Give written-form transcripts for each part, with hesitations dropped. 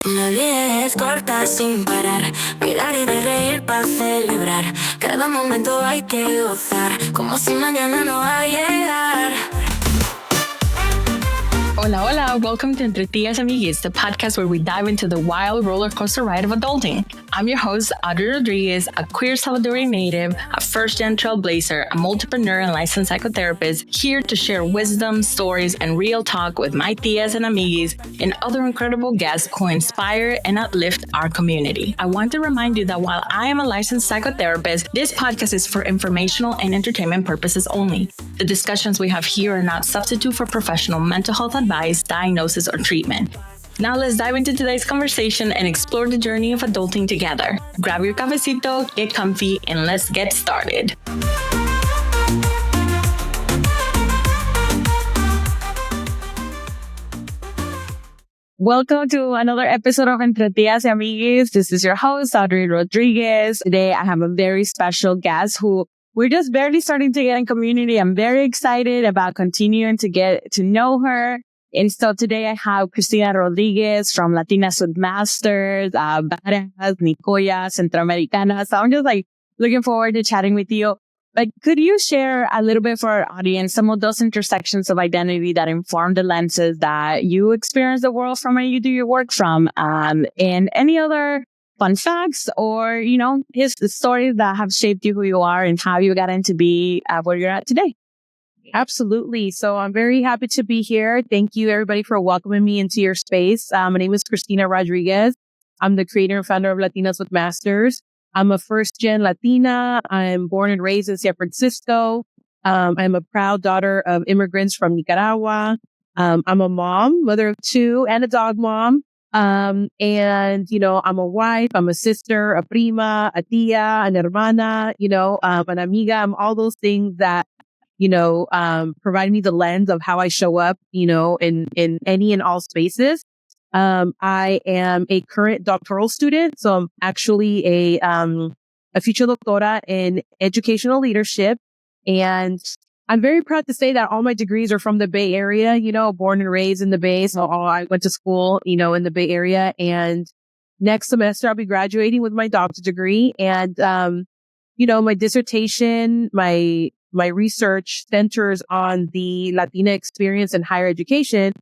La vida es corta sin parar, mirar y de reír para celebrar. Cada momento hay que gozar, como si mañana no va a llegar. Hola, hola. Welcome to Entre Tías y Amiguis, the podcast where we dive into the wild roller coaster ride of adulting. I'm your host, Adri Rodriguez, a queer Salvadorian native, a first-gen trailblazer, a multipreneur and licensed psychotherapist, here to share wisdom, stories, and real talk with my tías and amiguis and other incredible guests who inspire and uplift our community. I want to remind you that while I am a licensed psychotherapist, this podcast is for informational and entertainment purposes only. The discussions we have here are not substitute for professional mental health advice, diagnosis, or treatment. Now let's dive into today's conversation and explore the journey of adulting together. Grab your cafecito, get comfy, and let's get started. Welcome to another episode of Entre Tías y Amiguis. This is your host, Adri Rodriguez. Today I have a very special guest who we're just barely starting to get in community. I'm very excited about continuing to get to know her. And so today I have Christina Rodriguez from Latinas with Masters, Badass, Nicoya, Centroamericana. So I'm just looking forward to chatting with you. But could you share a little bit for our audience some of those intersections of identity that inform the lenses that you experience the world from and you do your work from, and any other fun facts or, the stories that have shaped you who you are and how you got into be where you're at today? Absolutely. So I'm very happy to be here. Thank you, everybody, for welcoming me into your space. My name is Christina Rodriguez. I'm the creator and founder of Latinas with Masters. I'm a first-gen Latina. I'm born and raised in San Francisco. I'm a proud daughter of immigrants from Nicaragua. I'm a mother of two, and a dog mom. I'm a wife, I'm a sister, a prima, a tía, an hermana, an amiga. I'm all those things that provide me the lens of how I show up, in any and all spaces. I am a current doctoral student. So I'm actually a future doctora in educational leadership. And I'm very proud to say that all my degrees are from the Bay Area, born and raised in the Bay. So I went to school, in the Bay Area. And next semester, I'll be graduating with my doctorate degree. And, my dissertation, my research centers on the Latina experience in higher education,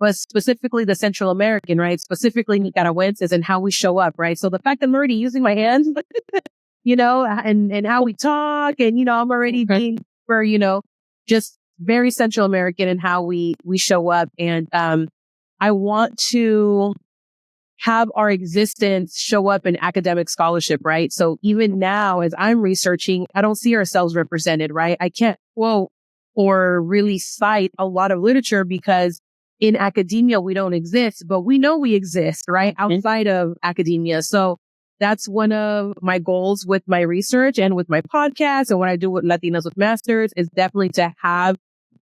but specifically the Central American, right? Specifically Nicaraguenses and how we show up, right? So the fact that I'm already using my hands, and how we talk and, I'm already being for, just very Central American in how we show up. And, I want to have our existence show up in academic scholarship, right? So even now, as I'm researching, I don't see ourselves represented, right? I can't quote or really cite a lot of literature because in academia, we don't exist, but we know we exist, right? Outside of academia. So that's one of my goals with my research and with my podcast and what I do with Latinas with Masters is definitely to have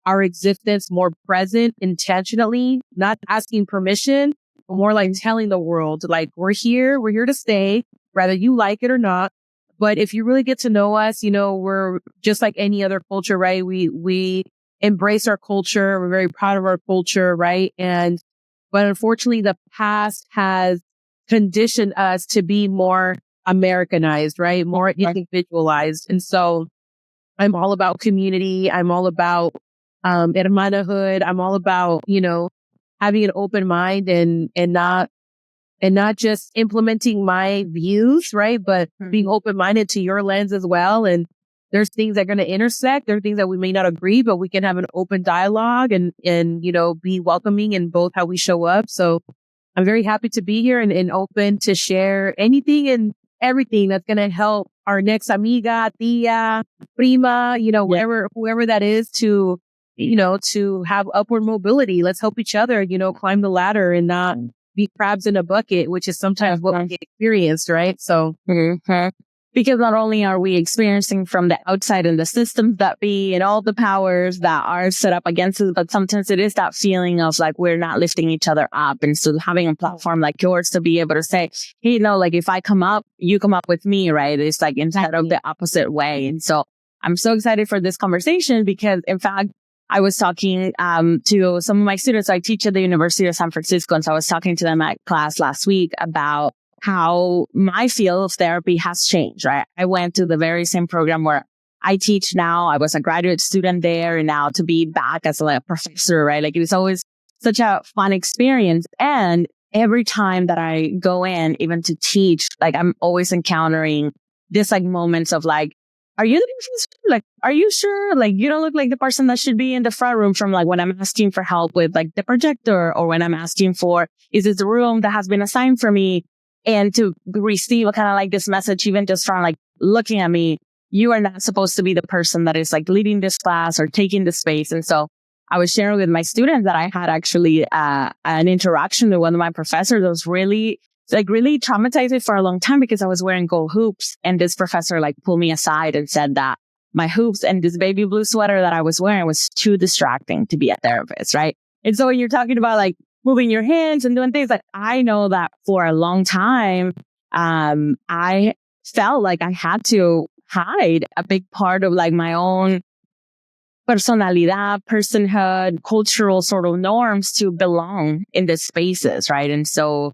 our existence more present intentionally, not asking permission, but more like telling the world, like, we're here to stay, whether you like it or not. But if you really get to know us, we're just like any other culture, right? We embrace our culture. We're very proud of our culture, right? But unfortunately, the past has conditioned us to be more Americanized, right? More individualized. And so I'm all about community. I'm all about hermanahood. I'm all about, having an open mind and not just implementing my views, right? But being open-minded to your lens as well. And there's things that are going to intersect. There are things that we may not agree, but we can have an open dialogue and be welcoming in both how we show up. So I'm very happy to be here and open to share anything and everything that's going to help our next amiga, tía, prima, whoever that is to have upward mobility. Let's help each other, climb the ladder and not be crabs in a bucket, which is sometimes what we experience, right? So. Because not only are we experiencing from the outside and the systems that be and all the powers that are set up against us, but sometimes it is that feeling of like we're not lifting each other up. And so having a platform like yours to be able to say, hey, like if I come up, you come up with me, right? It's like instead of the opposite way. And so I'm so excited for this conversation because in fact, I was talking to some of my students. I teach at the University of San Francisco, and so I was talking to them at class last week about how my field of therapy has changed, right? I went to the very same program where I teach now. I was a graduate student there, and now to be back as a professor, right? Like, it was always such a fun experience. And every time that I go in, even to teach, like, I'm always encountering this like moments of like, are you the professor? Like, are you sure? Like, you don't look like the person that should be in the front room from like when I'm asking for help with like the projector, or when I'm asking for, is this the room that has been assigned for me? And to receive a kind of like this message, even just from like looking at me, you are not supposed to be the person that is like leading this class or taking the space. And so I was sharing with my students that I had actually an interaction with one of my professors that was really traumatized me for a long time, because I was wearing gold hoops, and this professor like pulled me aside and said that my hoops and this baby blue sweater that I was wearing was too distracting to be a therapist, right? And so when you're talking about like moving your hands and doing things, like, I know that for a long time, I felt like I had to hide a big part of like my own personalidad, personhood, cultural sort of norms to belong in the spaces, right? And so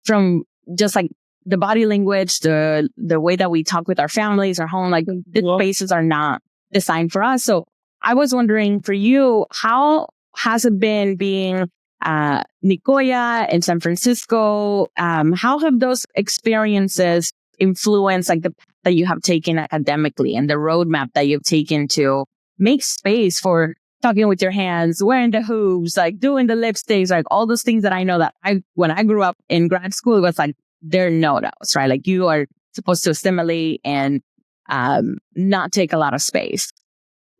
from just like the body language, the way that we talk with our families, our home, like the spaces are not designed for us. So I was wondering, for you, how has it been being Nicoya in San Francisco? How have those experiences influenced like the path that you have taken academically and the roadmap that you've taken to make space for talking with your hands, wearing the hoops, like doing the lipsticks, like all those things that I know that when I grew up in grad school, it was like, they're no-nos, right? Like, you are supposed to assimilate and not take a lot of space.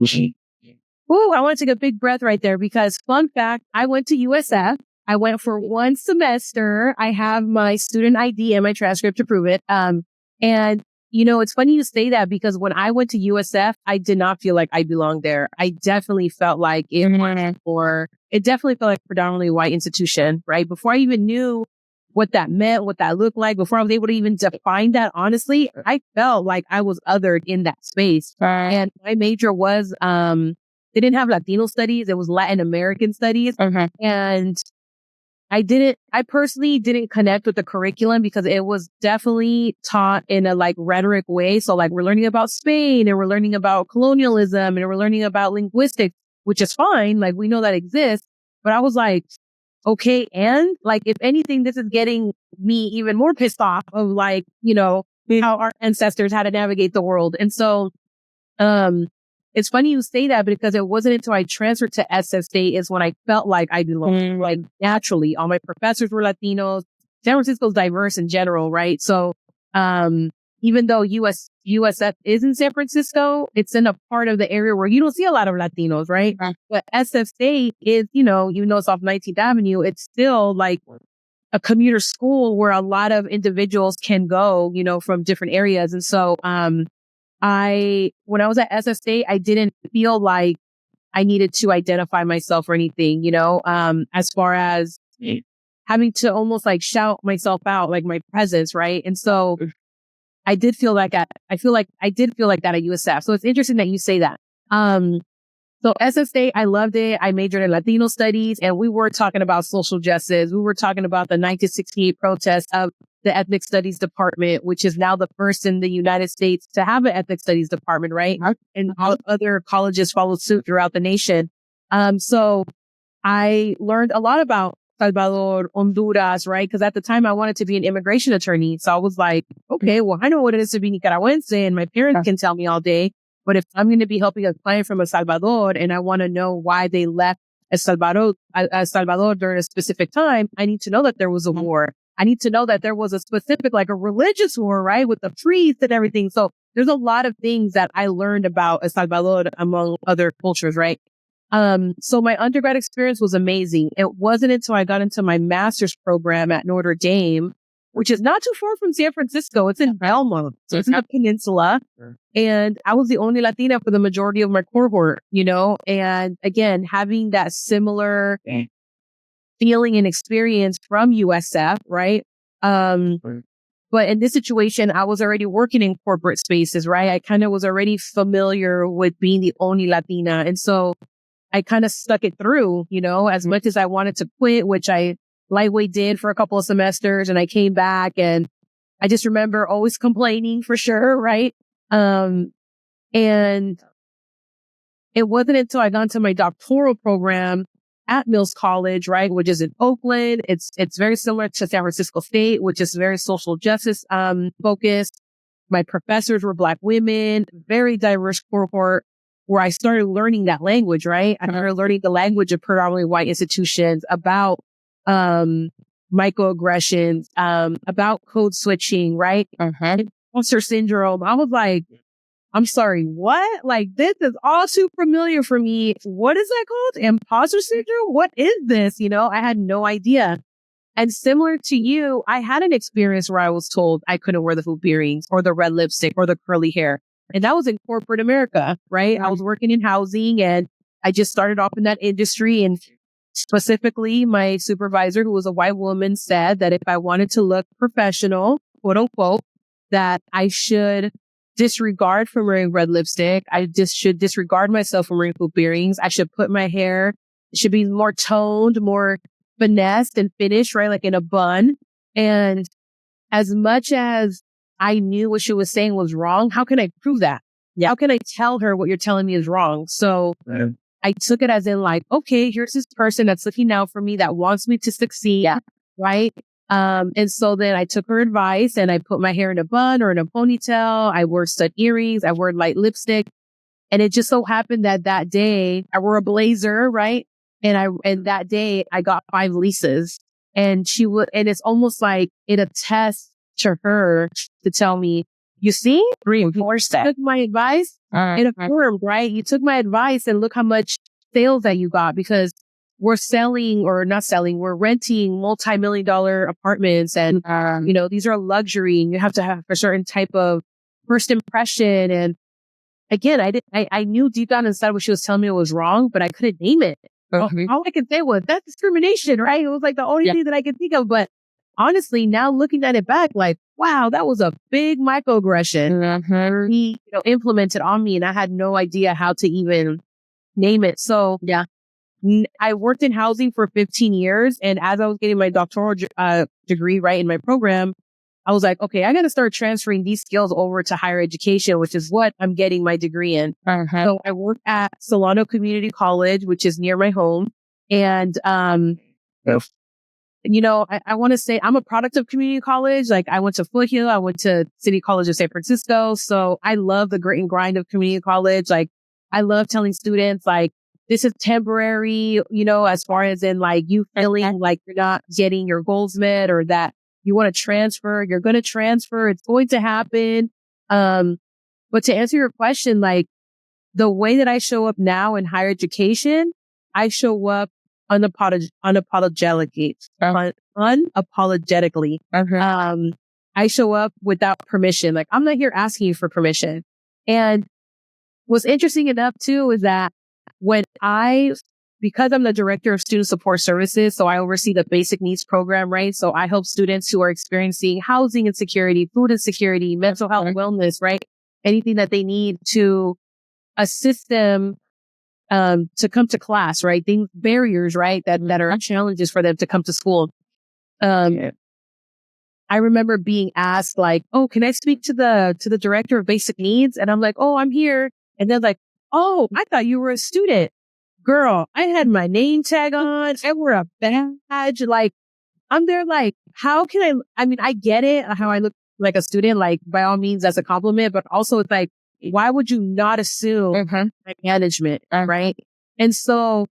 Ooh, I want to take a big breath right there, because fun fact, I went to USF. I went for 1 semester. I have my student ID and my transcript to prove it. And you know, it's funny you say that, because when I went to USF, I did not feel like I belonged there. I definitely felt like it definitely felt like a predominantly white institution, right? Before I even knew what that meant, what that looked like, before I was able to even define that, honestly, I felt like I was othered in that space. And my major was, they didn't have Latino studies. It was Latin American studies. And I personally didn't connect with the curriculum, because it was definitely taught in a like rhetoric way. So like, we're learning about Spain, and we're learning about colonialism, and we're learning about linguistics, which is fine. Like, we know that exists. But I was like, okay. And like, if anything, this is getting me even more pissed off of like, you know, how our ancestors had to navigate the world. And so, it's funny you say that, because it wasn't until I transferred to SF State is when I felt like I belonged. Like, naturally, all my professors were Latinos. San Francisco's diverse in general, right? So, even though USF is in San Francisco, it's in a part of the area where you don't see a lot of Latinos, right? But SF State is, you know, even though it's off 19th Avenue, it's still like a commuter school where a lot of individuals can go, you know, from different areas. And so, when I was at SF State, I didn't feel like I needed to identify myself or anything, you know, as far as having to almost like shout myself out, like my presence. Right. And so I did feel like I did feel like that at USF. So it's interesting that you say that. So SF State, I loved it. I majored in Latino studies, and we were talking about social justice. We were talking about the 1968 protest of the ethnic studies department, which is now the first in the United States to have an ethnic studies department, right? And other colleges followed suit throughout the nation. So I learned a lot about Salvador, Honduras, right? Because at the time I wanted to be an immigration attorney. So I was like, okay, well, I know what it is to be Nicaraguense, and my parents can tell me all day. But if I'm going to be helping a client from El Salvador and I want to know why they left El Salvador during a specific time, I need to know that there was a war. I need to know that there was a specific, like a religious war, right? With the priests and everything. So there's a lot of things that I learned about El Salvador among other cultures, right? So my undergrad experience was amazing. It wasn't until I got into my master's program at Notre Dame, which is not too far from San Francisco. It's in Belmont. So it's in the peninsula. And I was the only Latina for the majority of my cohort, you know, and again, having that similar feeling and experience from USF, right? But in this situation, I was already working in corporate spaces, right? I kind of was already familiar with being the only Latina. And so I kind of stuck it through, as much as I wanted to quit, which I lightweight did for a couple of semesters, and I came back, and I just remember always complaining for sure. Right. And it wasn't until I got into my doctoral program at Mills College, right, which is in Oakland. It's very similar to San Francisco State, which is very social justice focused. My professors were Black women, very diverse cohort, where I started learning that language, right? I started learning the language of predominantly white institutions about microaggressions, about code switching, right? Imposter syndrome. I was like, I'm sorry, what? Like, this is all too familiar for me. What is that called? Imposter syndrome? What is this? I had no idea. And similar to you, I had an experience where I was told I couldn't wear the hoop earrings or the red lipstick or the curly hair. And that was in corporate America, right? I was working in housing, and I just started off in that industry. And specifically, my supervisor, who was a white woman, said that if I wanted to look professional, quote unquote, that I should disregard from wearing red lipstick. I just should disregard myself from wearing hoop earrings. I should put my hair, it should be more toned, more finessed and finished, right? Like in a bun. And as much as I knew what she was saying was wrong, how can I prove that? Yeah. How can I tell her what you're telling me is wrong? So I took it as in like, okay, here's this person that's looking out for me, that wants me to succeed. Yeah. Right. And so then I took her advice, and I put my hair in a bun or in a ponytail. I wore stud earrings. I wore light lipstick. And it just so happened that day I wore a blazer, right? And that day I got 5 leases, and and it's almost like it attests to her to tell me, you see, reinforced that. You took my advice, it affirmed, right? You took my advice, and look how much sales that you got, because we're renting multi-million-dollar apartments, and, these are luxury, and you have to have a certain type of first impression. And again, I knew deep down inside what she was telling me was wrong, but I couldn't name it. All I could say was, that's discrimination, right? It was like the only thing that I could think of. But honestly, now looking at it back, like, wow, that was a big microaggression he, implemented on me, and I had no idea how to even name it. So yeah. I worked in housing for 15 years. And as I was getting my doctoral degree, right, in my program, I was like, okay, I got to start transferring these skills over to higher education, which is what I'm getting my degree in. So I work at Solano Community College, which is near my home. And, I want to say I'm a product of community college. Like, I went to Foothill, I went to City College of San Francisco. So I love the grit and grind of community college. Like, I love telling students, like, this is temporary, as far as in like you feeling like you're not getting your goals met, or that you want to transfer, you're going to transfer. It's going to happen. But to answer your question, like, the way that I show up now in higher education, I show up unapologetically. Unapologetically. I show up without permission. Like, I'm not here asking you for permission. And what's interesting enough too is that because I'm the director of student support services, so I oversee the basic needs program, right? So I help students who are experiencing housing insecurity, food insecurity, mental health, wellness, right? Anything that they need to assist them to come to class, right? Things, barriers, right? That are challenges for them to come to school. I remember being asked like, oh, can I speak to the director of basic needs? And I'm like, oh, I'm here. And they're like, oh, I thought you were a student. Girl, I had my name tag on. I wore a badge. Like, I'm there like, how can I mean, I get it, how I look like a student, like, by all means, that's a compliment. But also it's like, why would you not assume my management, right? And so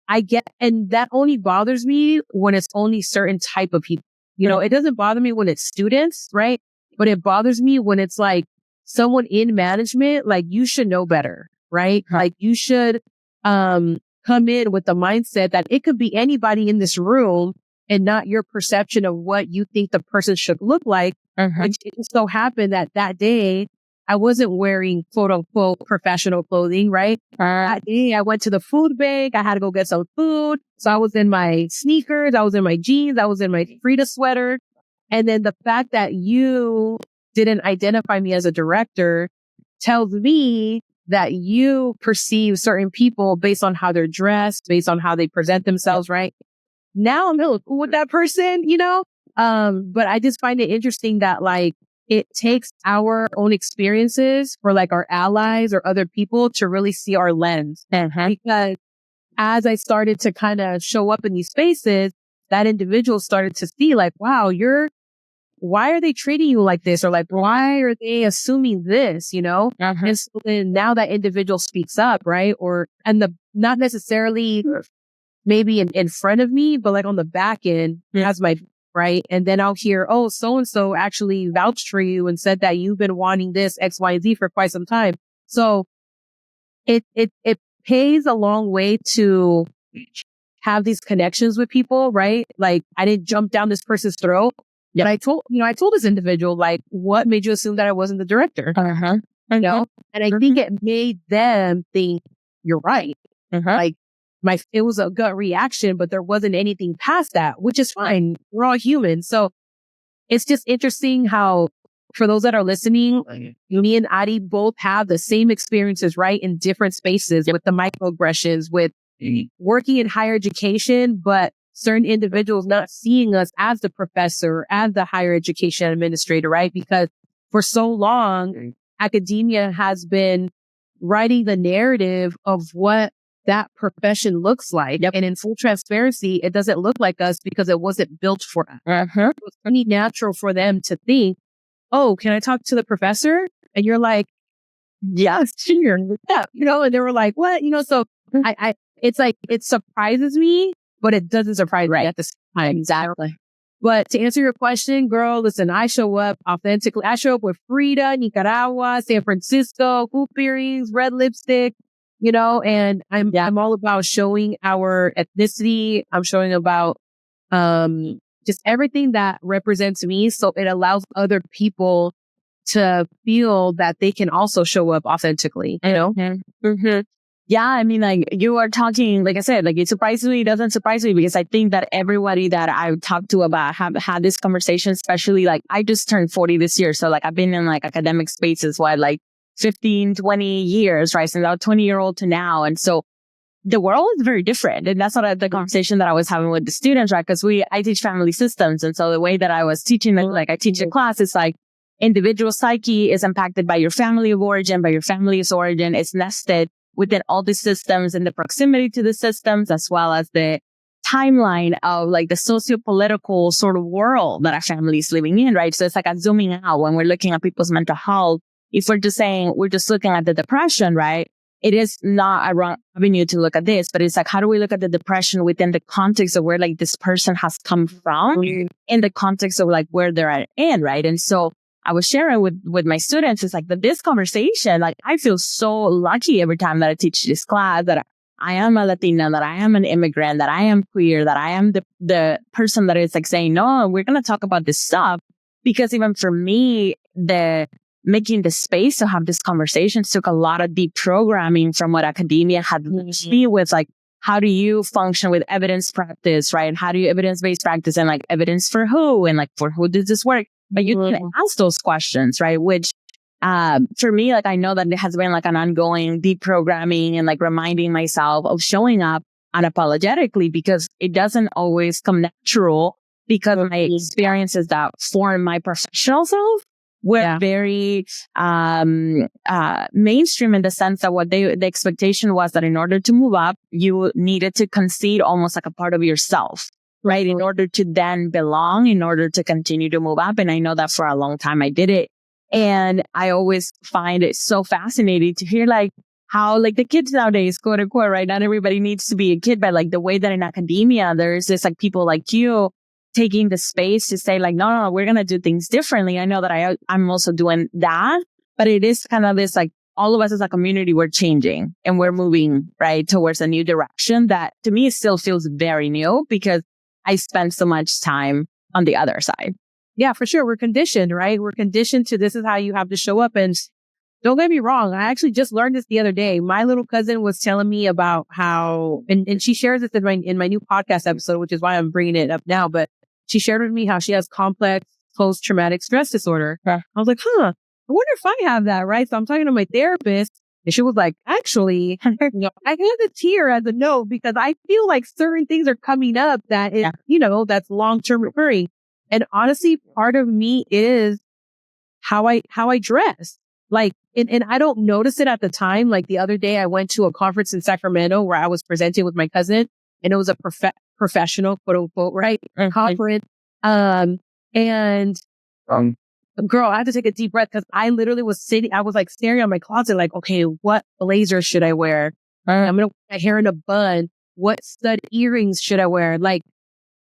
and that only bothers me when it's only certain type of people. It doesn't bother me when it's students, right? But it bothers me when it's like someone in management, like, you should know better, right? Like, you should come in with the mindset that it could be anybody in this room and not your perception of what you think the person should look like. Which it just so happened that day I wasn't wearing quote unquote professional clothing, right? That day I went to the food bank. I had to go get some food. So I was in my sneakers. I was in my jeans. I was in my Frida sweater. And then the fact that you didn't identify me as a director tells me that you perceive certain people based on how they're dressed, based on how they present themselves, right? Now I'm hella cool with that person, but I just find it interesting that like it takes our own experiences for like our allies or other people to really see our lens. Because as I started to kind of show up in these spaces, that individual started to see like, wow, why are they treating you like this? Or like, why are they assuming this, And so then now that individual speaks up, right? Not necessarily maybe in front of me, but like on the back end has my, right? And then I'll hear, oh, so-and-so actually vouched for you and said that you've been wanting this X, Y, and Z for quite some time. So it pays a long way to have these connections with people, right? Like I didn't jump down this person's throat. But I told this individual, like, what made you assume that I wasn't the director? And I think it made them think you're right. Like it was a gut reaction, but there wasn't anything past that, which is fine. We're all human. So it's just interesting how, for those that are listening, me and Adi both have the same experiences, right? In different spaces with the microaggressions, with working in higher education, but certain individuals not seeing us as the professor, as the higher education administrator, right? Because for so long, academia has been writing the narrative of what that profession looks like. And in full transparency, it doesn't look like us because it wasn't built for us. It's pretty natural for them to think, oh, can I talk to the professor? And you're like, yes, sure. Yeah, and they were like, what? So it's like, it surprises me, but it doesn't surprise me at the same time. Exactly. But to answer your question, girl, listen, I show up authentically. I show up with Frida, Nicaragua, San Francisco, hoop earrings, red lipstick, and I'm all about showing our ethnicity. I'm showing about, just everything that represents me. So it allows other people to feel that they can also show up authentically, Yeah, I mean, like you are talking, like I said, like it surprises me, it doesn't surprise me because I think that everybody that I've talked to about have had this conversation, especially like I just turned 40 this year. So like I've been in like academic spaces, like 15, 20 years, right? Since I was 20-year-old to now. And so the world is very different. And that's not the conversation that I was having with the students, right? Because I teach family systems. And so the way that I was teaching, like I teach a class, it's like individual psyche is impacted by your family of origin, by your family's origin. It's nested within all the systems and the proximity to the systems, as well as the timeline of like the socio-political sort of world that our family is living in, right? So it's like a zooming out when we're looking at people's mental health. If we're just saying, we're just looking at the depression, right? It is not a wrong avenue to look at this, but it's like, how do we look at the depression within the context of where like this person has come from in the context of like where they're in, right? And so I was sharing with my students, it's like that this conversation, like I feel so lucky every time that I teach this class that I am a Latina, that I am an immigrant, that I am queer, that I am the person that is like saying, no, we're going to talk about this stuff. Because even for me, making the space to have these conversations took a lot of deep programming from what academia had me with, like, how do you function with evidence practice, right? And how do you evidence-based practice and like evidence for who and like for who does this work? But you can ask those questions, right? Which, for me, like, I know that it has been like an ongoing deprogramming and like reminding myself of showing up unapologetically because it doesn't always come natural because my experiences that form my professional self were very, mainstream in the sense that the expectation was that in order to move up, you needed to concede almost like a part of yourself. Right. In order to then belong, in order to continue to move up. And I know that for a long time I did it. And I always find it so fascinating to hear like how like the kids nowadays, quote unquote, right? Not everybody needs to be a kid, but like the way that in academia, there's this like people like you taking the space to say like, no, we're going to do things differently. I know that I'm also doing that, but it is kind of this like, all of us as a community, we're changing and we're moving right towards a new direction that to me still feels very new because I spent so much time on the other side. Yeah, for sure. We're conditioned, right? We're conditioned to this is how you have to show up. And don't get me wrong. I actually just learned this the other day. My little cousin was telling me about how, and she shares this in my new podcast episode, which is why I'm bringing it up now. But she shared with me how she has complex post-traumatic stress disorder. I was like, I wonder if I have that, right? So I'm talking to my therapist And she was like, actually, I had this here as a note because I feel like certain things are coming up that is, that's long-term recurring. And honestly, part of me is how I dress. Like, and I don't notice it at the time. Like the other day I went to a conference in Sacramento where I was presenting with my cousin, and it was a professional, quote unquote, right? Conference. And girl, I had to take a deep breath because I literally was I was like staring at my closet, like, okay, what blazer should I wear? I'm going to put my hair in a bun. What stud earrings should I wear? Like,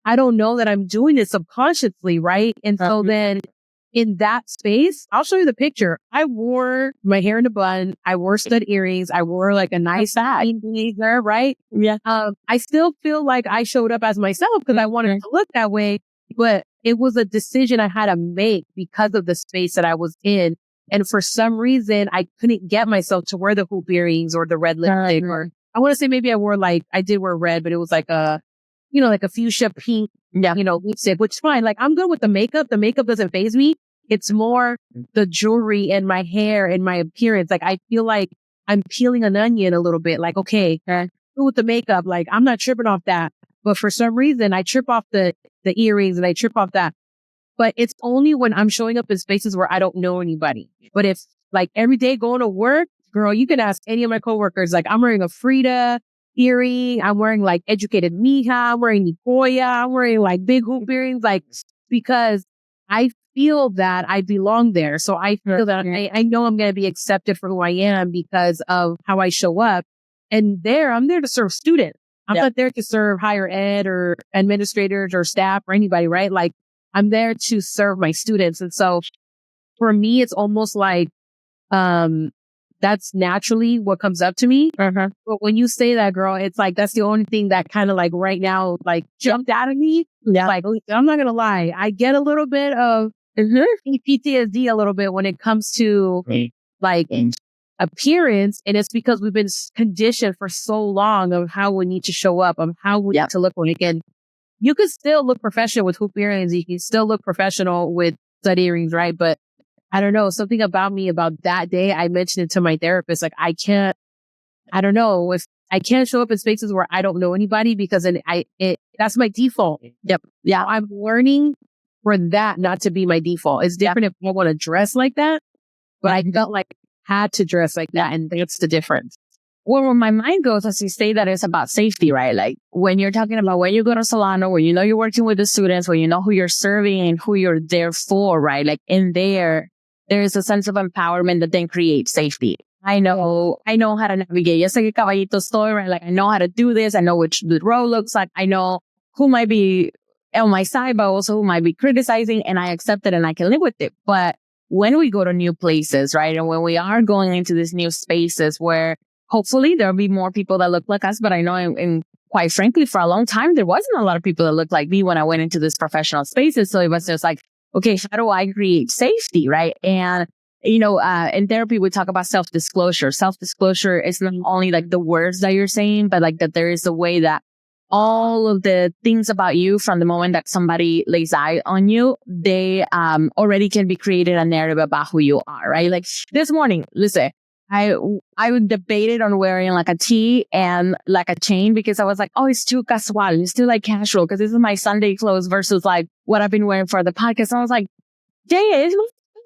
I don't know that I'm doing it subconsciously, right? And so then in that space, I'll show you the picture. I wore my hair in a bun. I wore stud earrings. I wore like a nice blazer, right? Yeah. I still feel like I showed up as myself because I wanted to look that way, but it was a decision I had to make because of the space that I was in. And for some reason, I couldn't get myself to wear the hoop earrings or the red lipstick, or I want to say maybe I did wear red, but it was like like a fuchsia pink, lipstick, which is fine. Like, I'm good with the makeup. The makeup doesn't faze me. It's more the jewelry and my hair and my appearance. Like, I feel like I'm peeling an onion a little bit. Like, okay, with the makeup, like, I'm not tripping off that. But for some reason, I trip off the earrings and I trip off that. But it's only when I'm showing up in spaces where I don't know anybody. But if like every day going to work, girl, you can ask any of my coworkers, like, I'm wearing a Frida earring. I'm wearing like educated mija. I'm wearing Nicoya. I'm wearing like big hoop earrings, like, because I feel that I belong there. So I feel that I know I'm going to be accepted for who I am because of how I show up. And I'm there to serve students. I'm not there to serve higher ed or administrators or staff or anybody, right? Like, I'm there to serve my students. And so for me, it's almost like, that's naturally what comes up to me. But when you say that, girl, it's like, that's the only thing that kind of like right now, like jumped out of me. Yeah. Like, I'm not going to lie. I get a little bit of PTSD a little bit when it comes to like appearance. And it's because we've been conditioned for so long of how we need to show up, of how we need to look like. And you can still look professional with hoop earrings. You can still look professional with stud earrings, right? But I don't know, something about me about that day, I mentioned it to my therapist. Like, I can't show up in spaces where I don't know anybody because then that's my default. Yep. Yeah. I'm learning for that not to be my default. It's different if I want to dress like that, but I felt like I had to dress like that. And that's the difference. Well, where my mind goes, as you say, that it's about safety, right? Like when you're talking about when you go to Solano, where you know you're working with the students, where you know who you're serving and who you're there for, right? Like in there is a sense of empowerment that then creates safety. I know how to navigate. Yes, like a caballito story, right? Like I know how to do this. I know which the road looks like. I know who might be on my side, but also who might be criticizing, and I accept it and I can live with it. But when we go to new places, right? And when we are going into these new spaces where hopefully there'll be more people that look like us, but I know and quite frankly, for a long time, there wasn't a lot of people that looked like me when I went into these professional spaces. So it was just like, okay, how do I create safety, right? And, in therapy, we talk about self-disclosure. Self-disclosure is not only like the words that you're saying, but like that there is a way that all of the things about you from the moment that somebody lays eyes on you, they already can be created a narrative about who you are, right? Like this morning, listen, I debated on wearing like a tee and like a chain because I was like, oh, it's too casual. It's too like casual because this is my Sunday clothes versus like what I've been wearing for the podcast. And I was like, dang it,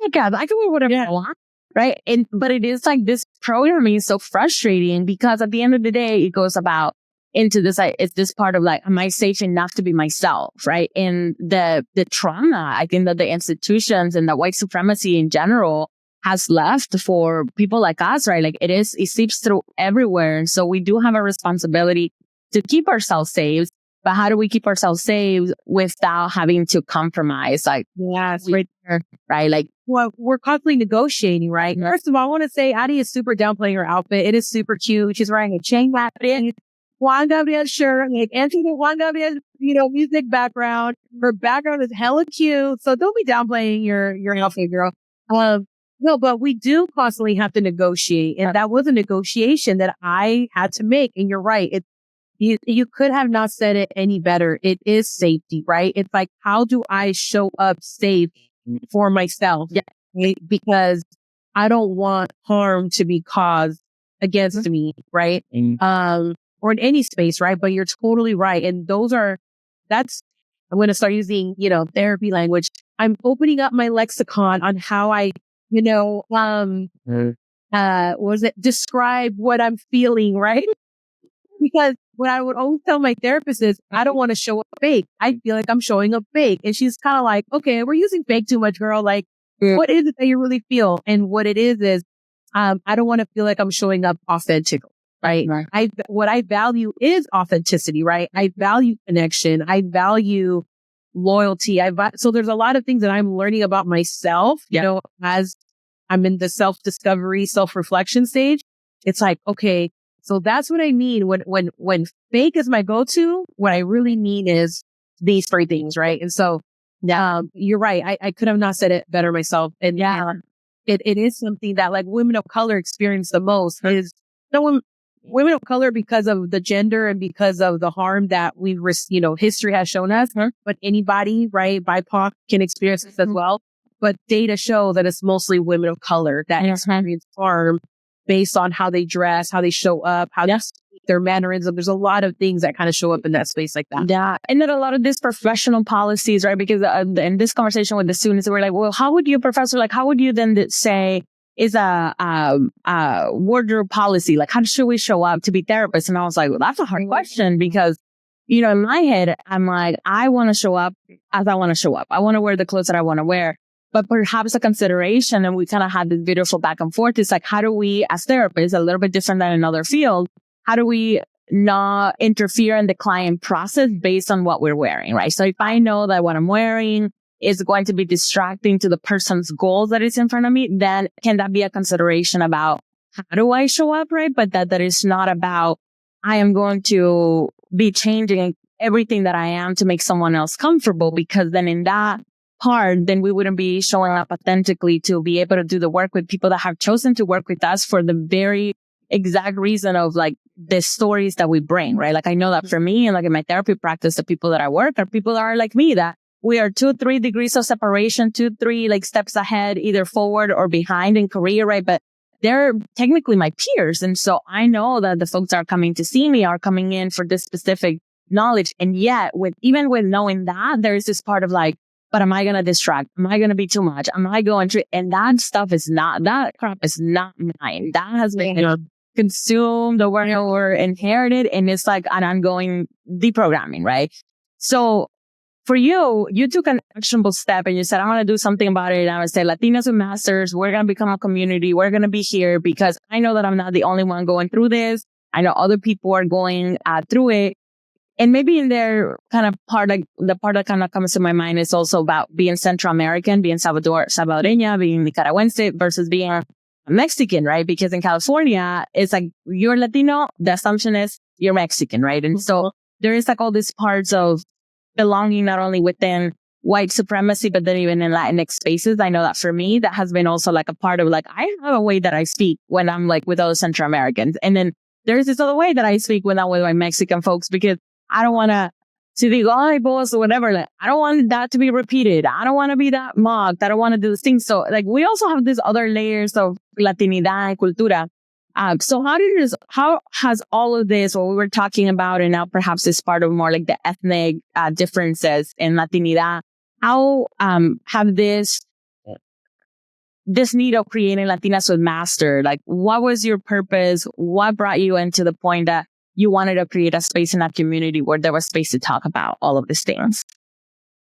I can wear whatever I want. Right. But it is like this programming is so frustrating because at the end of the day, it goes about into this, it's this part of like, am I safe enough to be myself? Right. And the trauma, I think that the institutions and the white supremacy in general has left for people like us, right? Like it seeps through everywhere. And so we do have a responsibility to keep ourselves safe. But how do we keep ourselves safe without having to compromise? Like, yes, right there, right? Like, well, we're constantly negotiating, right? Yeah. First of all, I want to say Adri is super downplaying her outfit. It is super cute. She's wearing a chain Juan Gabriel shirt, like Anthony Juan Gabriel, music background. Her background is hella cute. So don't be downplaying your outfit, girl. No, but we do constantly have to negotiate. And that was a negotiation that I had to make. And you're right. You could have not said it any better. It is safety, right? It's like, how do I show up safe for myself? Yeah. Right? Because I don't want harm to be caused against me, right? Or in any space, right? But you're totally right. And I'm going to start using, therapy language. I'm opening up my lexicon on how I, describe what I'm feeling, right? Because what I would always tell my therapist is, I don't want to show up fake. I feel like I'm showing up fake. And she's kind of like, okay, we're using fake too much, girl. Like, what is it that you really feel? And what it is, I don't want to feel like I'm showing up authentic, right? What I value is authenticity, right? I value connection. I value loyalty. So there's a lot of things that I'm learning about myself, as I'm in the self-discovery, self-reflection stage. It's like, okay, so that's what I mean when fake is my go-to. What I really mean is these three things, right? And so, you're right. I could have not said it better myself. And it is something that like women of color experience the most is women of color because of the gender and because of the harm that history has shown us. But anybody, right, BIPOC can experience this as well. But data show that it's mostly women of color that experience harm based on how they dress, how they show up, how they speak, their mannerism. There's a lot of things that kind of show up in that space like that. Yeah. And then a lot of these professional policies, right? Because in this conversation with the students, we're like, well, how would you, professor, like, how would you then say is a wardrobe policy? Like, how should we show up to be therapists? And I was like, well, that's a hard question because, in my head, I'm like, I want to show up as I want to show up. I want to wear the clothes that I want to wear. But perhaps a consideration, and we kind of had this beautiful back and forth, is like, how do we, as therapists, a little bit different than another field, how do we not interfere in the client process based on what we're wearing, right? So if I know that what I'm wearing is going to be distracting to the person's goals that is in front of me, then can that be a consideration about how do I show up, right? But that is not about, I am going to be changing everything that I am to make someone else comfortable, because then in that part, then we wouldn't be showing up authentically to be able to do the work with people that have chosen to work with us for the very exact reason of like the stories that we bring, right? Like I know that for me and like in my therapy practice, the people that I work are people that are like me, that we are 2-3 degrees of separation, 2-3 like steps ahead, either forward or behind in career, right? But they're technically my peers. And so I know that the folks that are coming to see me are coming in for this specific knowledge. And yet even with knowing that, there is this part of like, but am I going to distract? Am I going to be too much? Am I going to, and that crap is not mine. That has been consumed or inherited. And it's like an ongoing deprogramming, right? So for you took an actionable step and you said, I want to do something about it. And I would say Latinas with Masters, we're going to become a community. We're going to be here because I know that I'm not the only one going through this. I know other people are going through it. And maybe in their kind of part, like the part that kind of comes to my mind is also about being Central American, being Salvadoreña, being Nicaraguense versus being Mexican, right? Because in California, it's like you're Latino, the assumption is you're Mexican, right? And so there is like all these parts of belonging, not only within white supremacy, but then even in Latinx spaces. I know that for me, that has been also like a part of like, I have a way that I speak when I'm like with other Central Americans. And then there's this other way that I speak when I'm with my Mexican folks, because I don't want to digo, ay, boss, or whatever. Like, I don't want that to be repeated. I don't want to be that mocked. I don't want to do this thing. So like, we also have these other layers of Latinidad and cultura. So how has all of this, what we were talking about, and now perhaps is part of more like the ethnic differences in Latinidad, how have this need of creating Latinas with Master, like what was your purpose? What brought you into the point that you wanted to create a space in that community where there was space to talk about all of these things?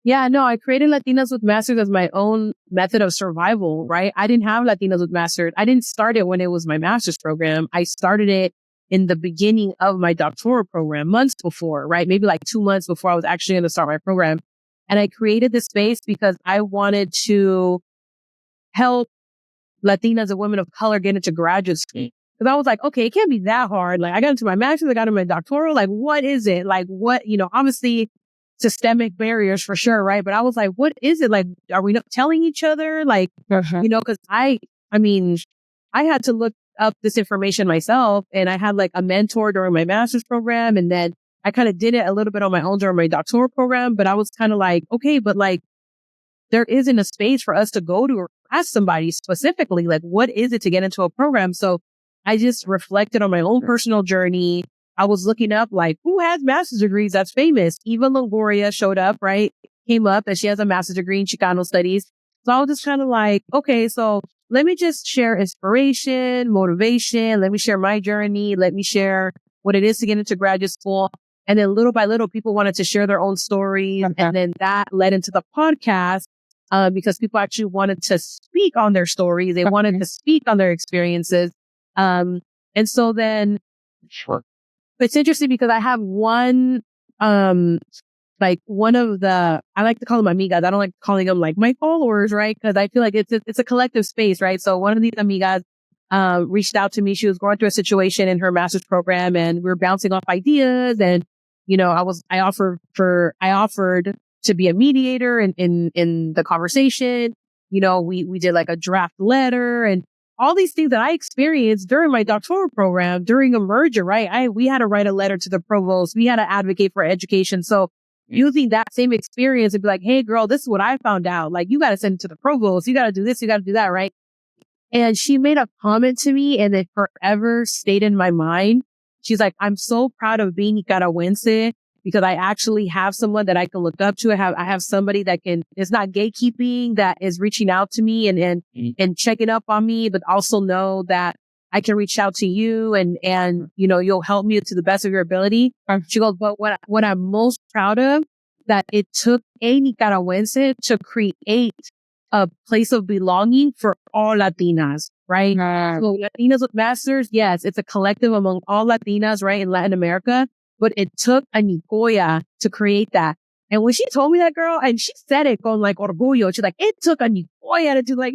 Yeah, no, I created Latinas with Masters as my own method of survival, right? I didn't have Latinas with Masters. I didn't start it when it was my master's program. I started it in the beginning of my doctoral program, months before, right? Maybe like 2 months before I was actually going to start my program. And I created this space because I wanted to help Latinas and women of color get into graduate school. Because I was like, okay, it can't be that hard. Like I got into my master's, I got into my doctoral. Like, what is it? Like what, obviously systemic barriers for sure. Right. But I was like, what is it? Like, are we not telling each other? Like, cause I had to look up this information myself, and I had like a mentor during my master's program. And then I kind of did it a little bit on my own during my doctoral program, but I was kind of like, okay, but like, there isn't a space for us to go to or ask somebody specifically, like, what is it to get into a program? So I just reflected on my own personal journey. I was looking up like who has master's degrees that's famous. Eva Longoria showed up, right? Came up that she has a master's degree in Chicano studies. So I was just kind of like, okay, so let me just share inspiration, motivation. Let me share my journey. Let me share what it is to get into graduate school. And then little by little, people wanted to share their own stories. Okay. And then that led into the podcast, because people actually wanted to speak on their stories. They wanted to speak on their experiences. And so then it's interesting because I have one, like one of the, I like to call them amigas. I don't like calling them like my followers, right? Because I feel like it's a collective space, right? So one of these amigas reached out to me. She was going through a situation in her master's program, and we were bouncing off ideas. And I offered to be a mediator in the conversation. We did like a draft letter and all these things that I experienced during my doctoral program, during a merger, right? We had to write a letter to the provost. We had to advocate for education. So using that same experience and be like, hey, girl, this is what I found out. Like, you got to send it to the provost. You got to do this. You got to do that. Right. And she made a comment to me and it forever stayed in my mind. She's like, I'm so proud of being Nicaraguense because I actually have someone that I can look up to. I have somebody that is not gatekeeping, that is reaching out to me and checking up on me, but also know that I can reach out to you and you'll help me to the best of your ability. She goes, but what I'm most proud of, that it took a Nicaraguense to create a place of belonging for all Latinas, right? So Latinas with Masters, yes, it's a collective among all Latinas, right, in Latin America. But it took a Nicoya to create that. And when she told me that, girl, and she said it con like orgullo, she's like, it took a Nicoya to do like,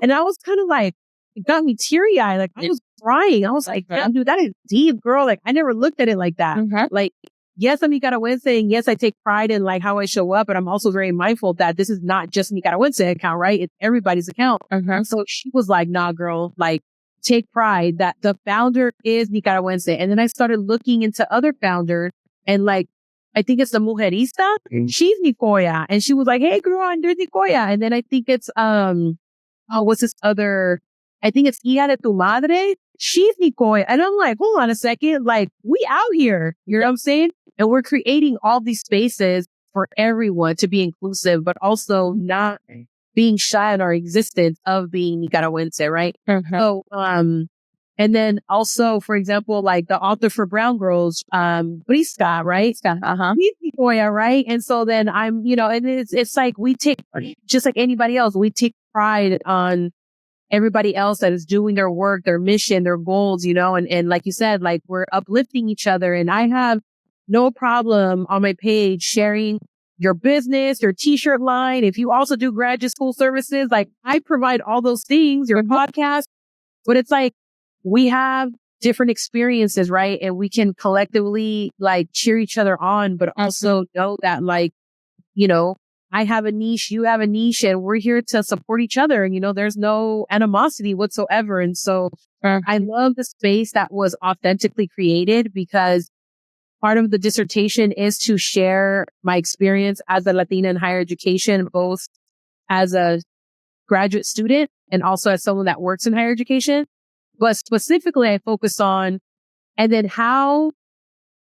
and I was kind of like, it got me teary eyed. Like I was crying. I was like, damn, dude, that is deep, girl. Like I never looked at it like that. Like, yes, I'm Nicaraguense, and yes, I take pride in like how I show up, but I'm also very mindful that this is not just Nicaraguense account, right? It's everybody's account. So she was like, nah, girl, like take pride that the founder is Nicaraguense. And then I started looking into other founders and like, I think it's the Mujerista. She's Nicoya. And she was like, hey, girl, there's Nicoya. And then I think it's, what's this other? I think it's Hija de tu Madre. She's Nicoya. And I'm like, hold on a second. Like, we out here. You know what I'm saying? And we're creating all these spaces for everyone to be inclusive, but also not being shy in our existence of being Nicaraguense, right? So, and then also, for example, like the author for Brown Girls, Brisca, right? He's Nicoya, right? And so then I'm, and it's like we take, just like anybody else, we take pride on everybody else that is doing their work, their mission, their goals, and like you said, like we're uplifting each other. And I have no problem on my page sharing your business, your t-shirt line. If you also do graduate school services, like I provide all those things, your podcast, but it's like we have different experiences, right? And we can collectively like cheer each other on, but also know that like, I have a niche, you have a niche, and we're here to support each other. And, there's no animosity whatsoever. And so I love the space that was authentically created because part of the dissertation is to share my experience as a Latina in higher education, both as a graduate student and also as someone that works in higher education. But specifically, I focus on, and then how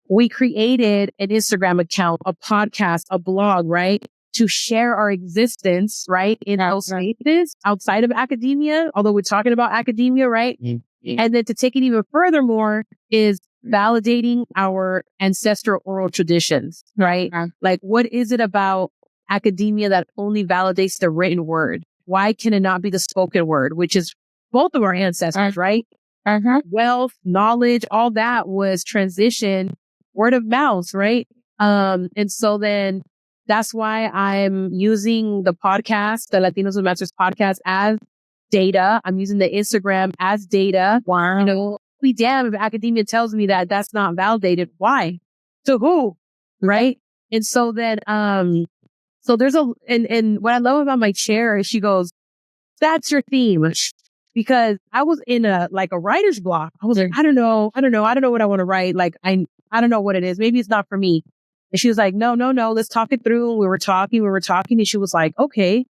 we created an Instagram account, a podcast, a blog, right? To share our existence, right? In those spaces outside of academia, although we're talking about academia, right? And then to take it even furthermore is validating our ancestral oral traditions, right? Like, what is it about academia that only validates the written word? Why can it not be the spoken word, which is both of our ancestors, right? Wealth, knowledge, all that was transitioned word of mouth, right? And so then that's why I'm using the podcast, the Latinos with Masters podcast, as data. I'm using the Instagram as data. Wow. Be damned if academia tells me that that's not validated. Why? To who? Right? And so then, so there's and what I love about my chair is she goes, that's your theme. Because I was in a writer's block. I was like, I don't know what I want to write. Like, I don't know what it is. Maybe it's not for me. And she was like, no, let's talk it through. We were talking. And she was like, okay,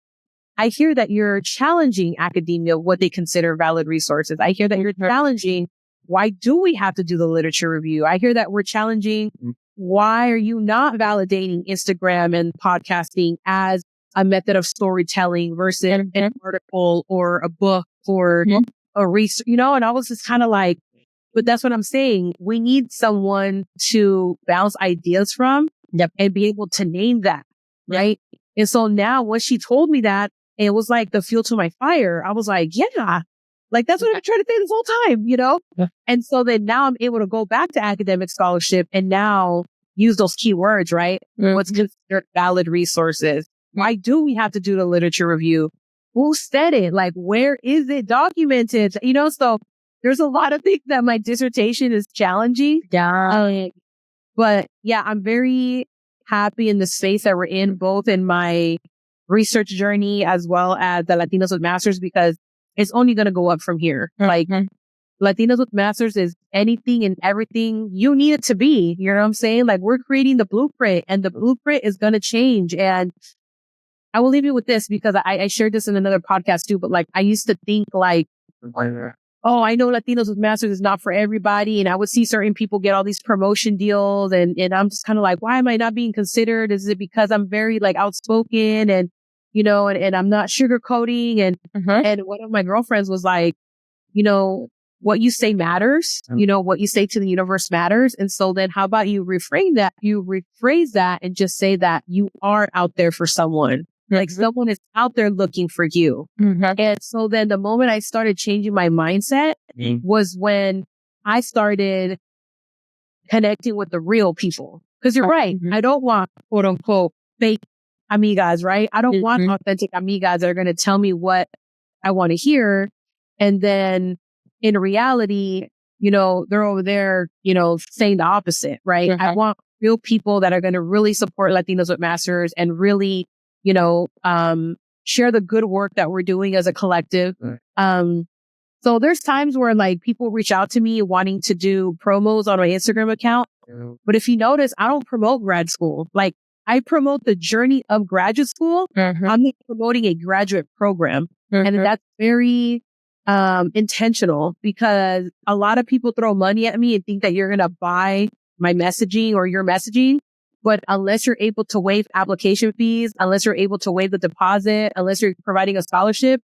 I hear that you're challenging academia, what they consider valid resources. I hear that you're challenging, why do we have to do the literature review? I hear that we're challenging, why are you not validating Instagram and podcasting as a method of storytelling versus an article or a book or a research, and I was just kind of like, but that's what I'm saying. We need someone to bounce ideas from and be able to name that. Right. And so now when she told me that, it was like the fuel to my fire. I was like, yeah, like that's what I've been trying to say this whole time, Yeah. And so then now I'm able to go back to academic scholarship and now use those keywords, right? What's considered valid resources? Why do we have to do the literature review? Who said it? Like, where is it documented? So there's a lot of things that my dissertation is challenging. Yeah. But yeah, I'm very happy in the space that we're in, both in my research journey as well as the Latinas with Masters, because it's only going to go up from here. Like Latinas with Masters is anything and everything you need it to be. You know what I'm saying? Like we're creating the blueprint and the blueprint is going to change. And I will leave you with this because I shared this in another podcast too, but like I used to think like, oh, I know Latinos with Masters is not for everybody. And I would see certain people get all these promotion deals. And I'm just kind of like, why am I not being considered? Is it because I'm very like outspoken and, and I'm not sugarcoating? And one of my girlfriends was like, what you say matters. What you say to the universe matters. And so then how about you reframe that? You rephrase that and just say that you are out there for someone. Like someone is out there looking for you. And so then the moment I started changing my mindset was when I started connecting with the real people. Because you're right. I don't want quote unquote fake amigas, right? I don't want authentic amigas that are going to tell me what I want to hear. And then in reality, they're over there, saying the opposite, right? I want real people that are going to really support Latinos with Masters and really share the good work that we're doing as a collective. So there's times where like people reach out to me wanting to do promos on my Instagram account. But if you notice, I don't promote grad school. Like I promote the journey of graduate school. I'm promoting a graduate program. And that's very intentional because a lot of people throw money at me and think that you're going to buy my messaging or your messaging. But unless you're able to waive application fees, unless you're able to waive the deposit, unless you're providing a scholarship,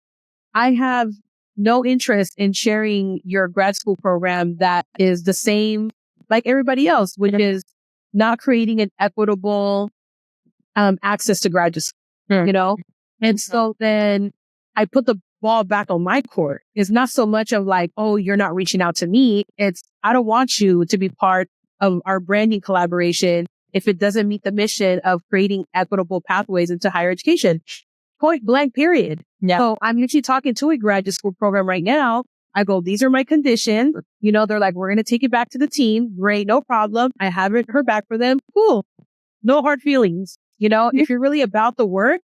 I have no interest in sharing your grad school program that is the same like everybody else, which is not creating an equitable access to graduate school, And so then I put the ball back on my court. It's not so much of like, oh, you're not reaching out to me. It's, I don't want you to be part of our branding collaboration if it doesn't meet the mission of creating equitable pathways into higher education. Point blank, period. Yeah. So I'm actually talking to a graduate school program right now. I go, these are my conditions. They're like, we're going to take it back to the team. Great. No problem. I haven't heard back from them. Cool. No hard feelings. If you're really about the work,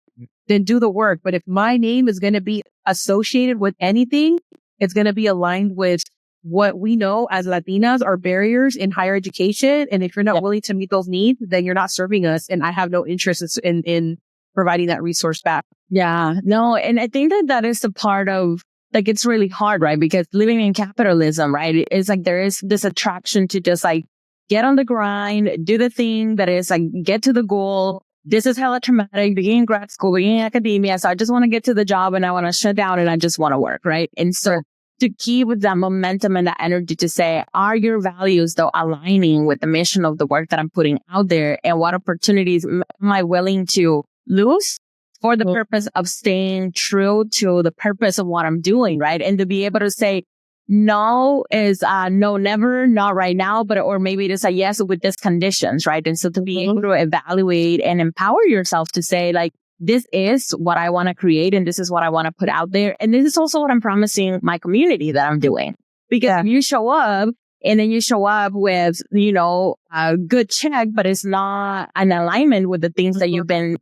then do the work. But if my name is going to be associated with anything, it's going to be aligned with what we know as Latinas are barriers in higher education. And if you're not willing to meet those needs, then you're not serving us. And I have no interest in providing that resource back. Yeah, no. And I think that is a part of, like, it's really hard, right? Because living in capitalism, right? It's like there is this attraction to just like get on the grind, do the thing that is like get to the goal. This is hella traumatic, being in grad school, being in academia. So I just want to get to the job and I want to shut down and I just want to work, right? And so to keep with that momentum and that energy to say, are your values though aligning with the mission of the work that I'm putting out there? And what opportunities am I willing to lose for the purpose of staying true to the purpose of what I'm doing, right? And to be able to say, no is no, never, not right now, but or maybe it is a yes with these conditions, right? And so to be able to evaluate and empower yourself to say, like, this is what I want to create and this is what I want to put out there. And this is also what I'm promising my community that I'm doing. Because if you show up and then you show up with, a good check, but it's not an alignment with the things that you've been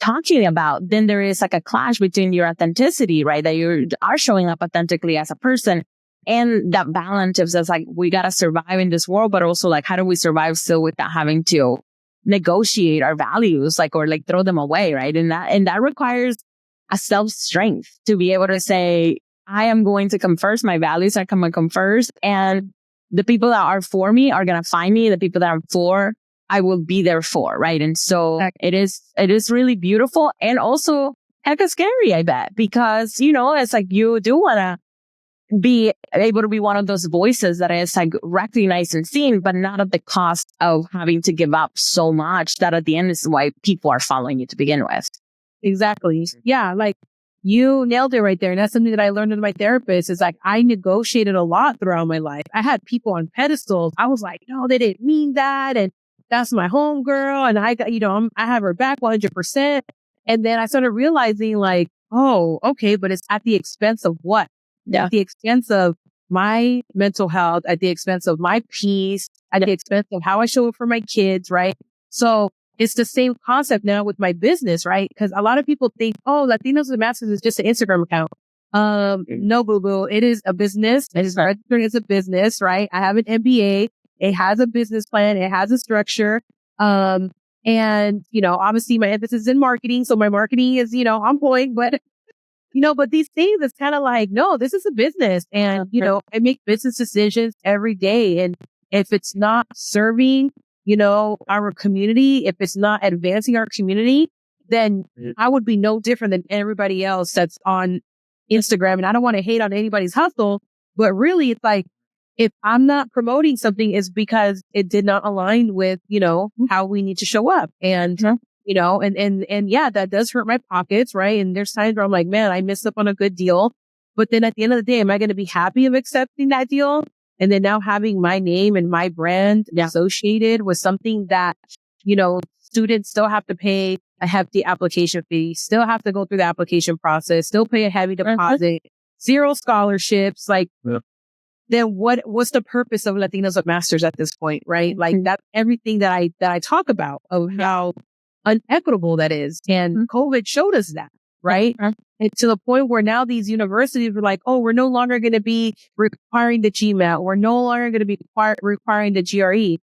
talking about, then there is like a clash between your authenticity, right? That you are showing up authentically as a person. And that balance is just like, we got to survive in this world, but also like, how do we survive still without having to negotiate our values, like, or like throw them away, right? And that requires a self-strength to be able to say, I am going to come first. My values are going to come first. And the people that are for me are going to find me. The people that I'm for, I will be there for. Right. And so it is really beautiful and also hecka scary, I bet, because, it's like you do want to be able to be one of those voices that is like recognized and seen, but not at the cost of having to give up so much that at the end is why people are following you to begin with. Exactly. Yeah. Like you nailed it right there. And that's something that I learned with my therapist is like, I negotiated a lot throughout my life. I had people on pedestals. I was like, no, they didn't mean that. And that's my homegirl. And I got, I have her back 100%. And then I started realizing like, oh, okay, but it's at the expense of what? Yeah. At the expense of my mental health, at the expense of my peace, at the expense of how I show up for my kids, right? So it's the same concept now with my business, right? Because a lot of people think, oh, Latinos with Masters is just an Instagram account. No, boo-boo. It is a business. It is registered as a business, right? I have an MBA. It has a business plan. It has a structure. And, obviously my emphasis is in marketing. So my marketing is, on point, but but these things, it's kind of like, no, this is a business. And, I make business decisions every day. And if it's not serving, our community, if it's not advancing our community, then I would be no different than everybody else that's on Instagram. And I don't want to hate on anybody's hustle, but really it's like, if I'm not promoting something, it's because it did not align with, how we need to show up. And, and yeah, that does hurt my pockets, right? And there's times where I'm like, man, I missed up on a good deal. But then at the end of the day, am I going to be happy of accepting that deal? And then now having my name and my brand associated with something that, students still have to pay a hefty application fee, still have to go through the application process, still pay a heavy deposit, zero scholarships, then what's the purpose of Latinos with Masters at this point, right? Like that's everything that I talk about of how unequitable that is. And COVID showed us that, right? And to the point where now these universities are like, oh, we're no longer going to be requiring the GMAT. We're no longer going to be requiring the GRE.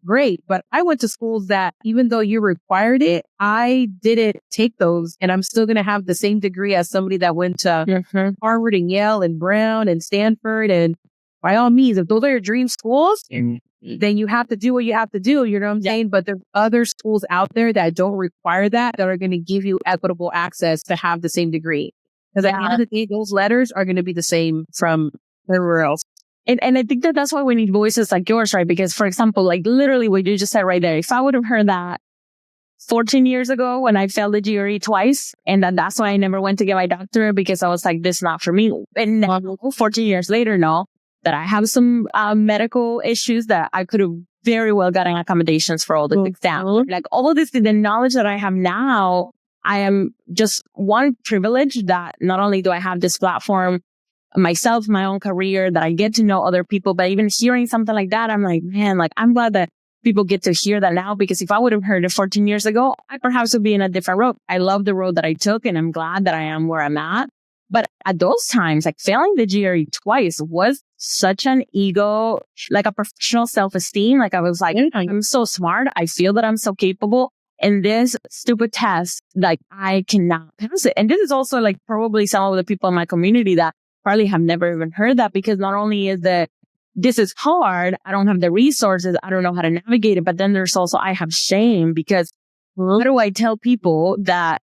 Great. But I went to schools that even though you required it, I didn't take those. And I'm still going to have the same degree as somebody that went to Harvard and Yale and Brown and Stanford. And by all means, if those are your dream schools, then you have to do what you have to do. You know what I'm saying? But there's other schools out there that don't require that are going to give you equitable access to have the same degree. Because at the end of the day, those letters are going to be the same from everywhere else. And I think that's why we need voices like yours, right? Because, for example, like literally what you just said right there, if I would have heard that 14 years ago when I failed the GRE twice, and that's why I never went to get my doctorate because I was like, this is not for me. And now, 14 years later, that I have some medical issues that I could have very well gotten accommodations for all the exams. Like all of this, the knowledge that I have now, I am just one privilege that not only do I have this platform, myself, my own career, that I get to know other people, but even hearing something like that, I'm like, man, like I'm glad that people get to hear that now, because if I would have heard it 14 years ago, I perhaps would be in a different road. I love the road that I took and I'm glad that I am where I'm at. But at those times, like failing the GRE twice was such an ego, like a professional self-esteem. Like I was like, I'm so smart. I feel that I'm so capable. And this stupid test, like I cannot pass it. And this is also like probably some of the people in my community that probably have never even heard that, because not only is this is hard, I don't have the resources, I don't know how to navigate it. But then there's also, I have shame, because how do I tell people that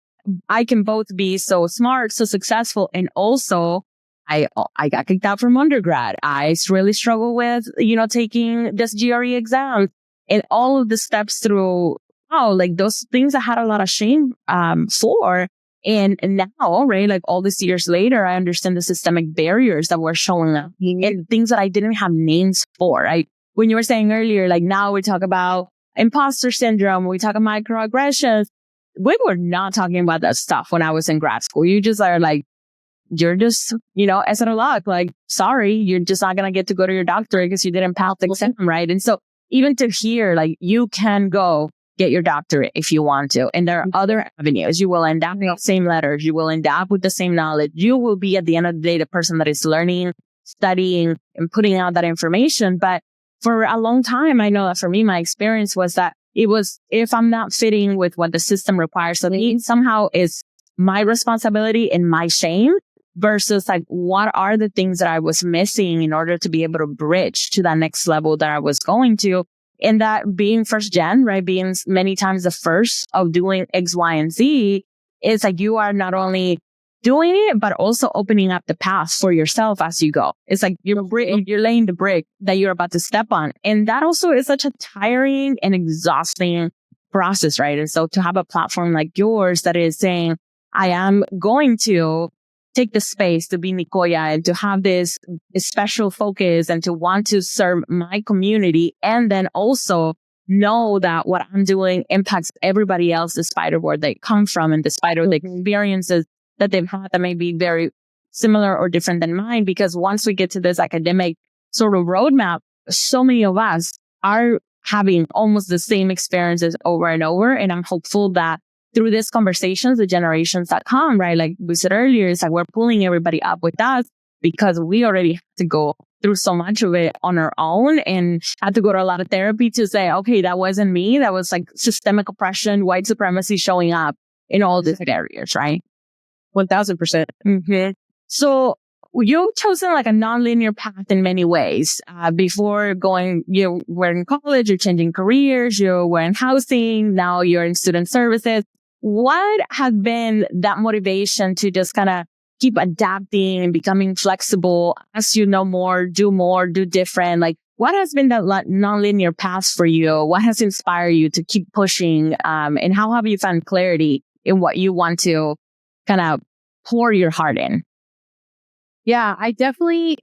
I can both be so smart, so successful, and also I got kicked out from undergrad. I really struggle with, taking this GRE exam and all of the steps through, like those things I had a lot of shame, for. And now, right, like all these years later, I understand the systemic barriers that were showing up and things that I didn't have names for. When you were saying earlier, like now we talk about imposter syndrome, we talk about microaggressions. We were not talking about that stuff when I was in grad school. You just are like, you're just, as out of luck, like, sorry, you're just not going to get to go to your doctorate because you didn't pass the exam, right? And so even to hear, like, you can go get your doctorate if you want to. And there are other avenues. You will end up with the same letters. You will end up with the same knowledge. You will be, at the end of the day, the person that is learning, studying, and putting out that information. But for a long time, I know that for me, my experience was that it was, if I'm not fitting with what the system requires of me, somehow is my responsibility and my shame versus like, what are the things that I was missing in order to be able to bridge to that next level that I was going to? And that being first gen, right? Being many times the first of doing X, Y, and Z is like, you are not only doing it, but also opening up the path for yourself as you go. It's like you're laying the brick that you're about to step on. And that also is such a tiring and exhausting process, right? And so to have a platform like yours that is saying, I am going to take the space to be Nicoya and to have this special focus and to want to serve my community, and then also know that what I'm doing impacts everybody else despite of where they come from and despite of the experiences that they've had that may be very similar or different than mine. Because once we get to this academic sort of roadmap, so many of us are having almost the same experiences over and over. And I'm hopeful that through these conversations, the generations that come, right? Like we said earlier, it's like we're pulling everybody up with us because we already had to go through so much of it on our own and had to go to a lot of therapy to say, okay, that wasn't me. That was like systemic oppression, white supremacy showing up in all these areas, right? 1000%. Mm-hmm. So you've chosen like a nonlinear path in many ways. Before going, you were in college, you're changing careers, you were in housing, now you're in student services. What has been that motivation to just kind of keep adapting and becoming flexible as you know more, do different? Like, what has been that nonlinear path for you? What has inspired you to keep pushing? And how have you found clarity in what you want to kind of pour your heart in? Yeah, I definitely,